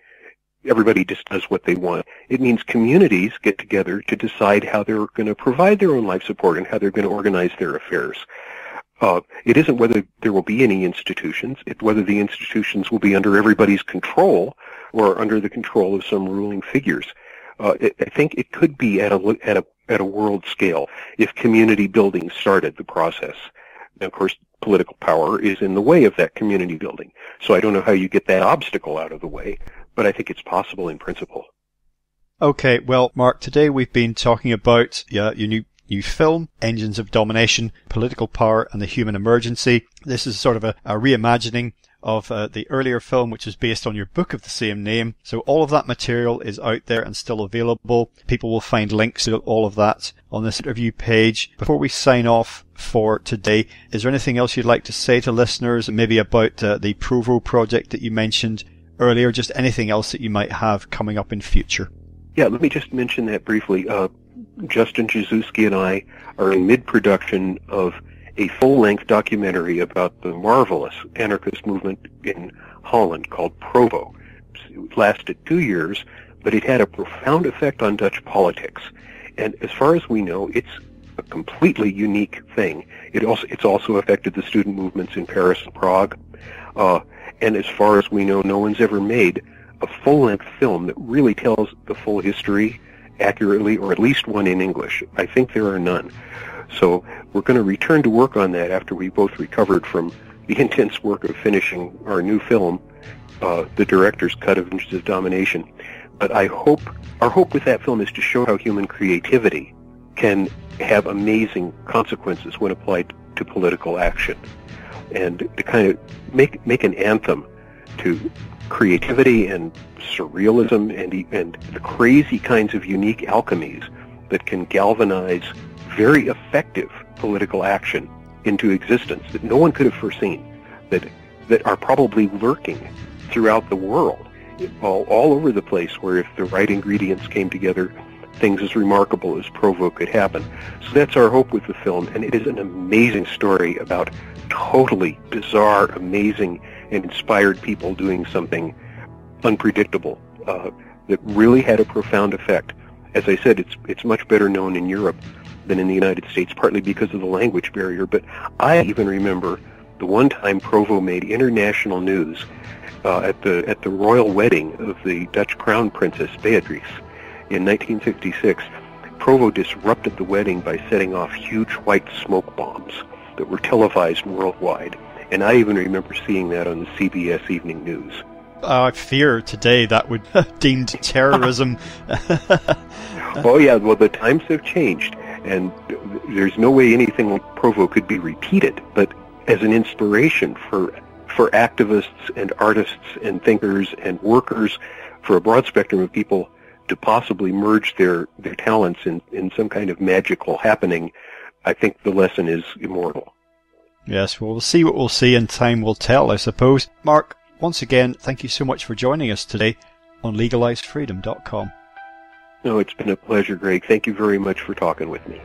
everybody just does what they want. It means communities get together to decide how they're going to provide their own life support and how they're going to organize their affairs. It isn't whether there will be any institutions, it's whether the institutions will be under everybody's control or under the control of some ruling figures. I think it could be at a world scale if community building started the process. Now, of course, political power is in the way of that community building. So I don't know how you get that obstacle out of the way, but I think it's possible in principle. Okay, well, Mark, today we've been talking about your new film, Engines of Domination, Political Power and the Human Emergency. This is sort of a reimagining of the earlier film, which is based on your book of the same name. So all of that material is out there and still available. People will find links to all of that on this interview page. Before we sign off for today, is there anything else you'd like to say to listeners, maybe about the Provo project that you mentioned earlier, just anything else that you might have coming up in future? Yeah, let me just mention that briefly. Justin Jazuski and I are in mid-production of a full-length documentary about the marvelous anarchist movement in Holland called Provo. It lasted 2 years, but it had a profound effect on Dutch politics. And as far as we know, it's a completely unique thing. It's also affected the student movements in Paris and Prague. And as far as we know, no one's ever made a full-length film that really tells the full history accurately, or at least one in English. I think there are none. So we're going to return to work on that after we both recovered from the intense work of finishing our new film, the director's cut of Engines of Domination. But our hope with that film is to show how human creativity can have amazing consequences when applied to political action. And to kind of make an anthem to creativity and surrealism and the crazy kinds of unique alchemies that can galvanize very effective political action into existence that no one could have foreseen, that are probably lurking throughout the world, all over the place, where if the right ingredients came together, things as remarkable as Provo could happen. So that's our hope with the film, and it is an amazing story about totally bizarre, amazing, and inspired people doing something unpredictable that really had a profound effect. As I said, it's much better known in Europe than in the United States, partly because of the language barrier, but I even remember the one time Provo made international news at the royal wedding of the Dutch Crown Princess Beatrice in 1956. Provo disrupted the wedding by setting off huge white smoke bombs that were televised worldwide, and I even remember seeing that on the CBS Evening News. I fear today that would be deemed terrorism. Oh yeah, well the times have changed, and there's no way anything like Provo could be repeated, but as an inspiration for activists and artists and thinkers and workers, for a broad spectrum of people to possibly merge their talents in some kind of magical happening, I think the lesson is immortal. Yes, well, we'll see what we'll see, and time will tell, I suppose. Mark, once again, thank you so much for joining us today on legalizedfreedom.com. No, it's been a pleasure, Greg. Thank you very much for talking with me.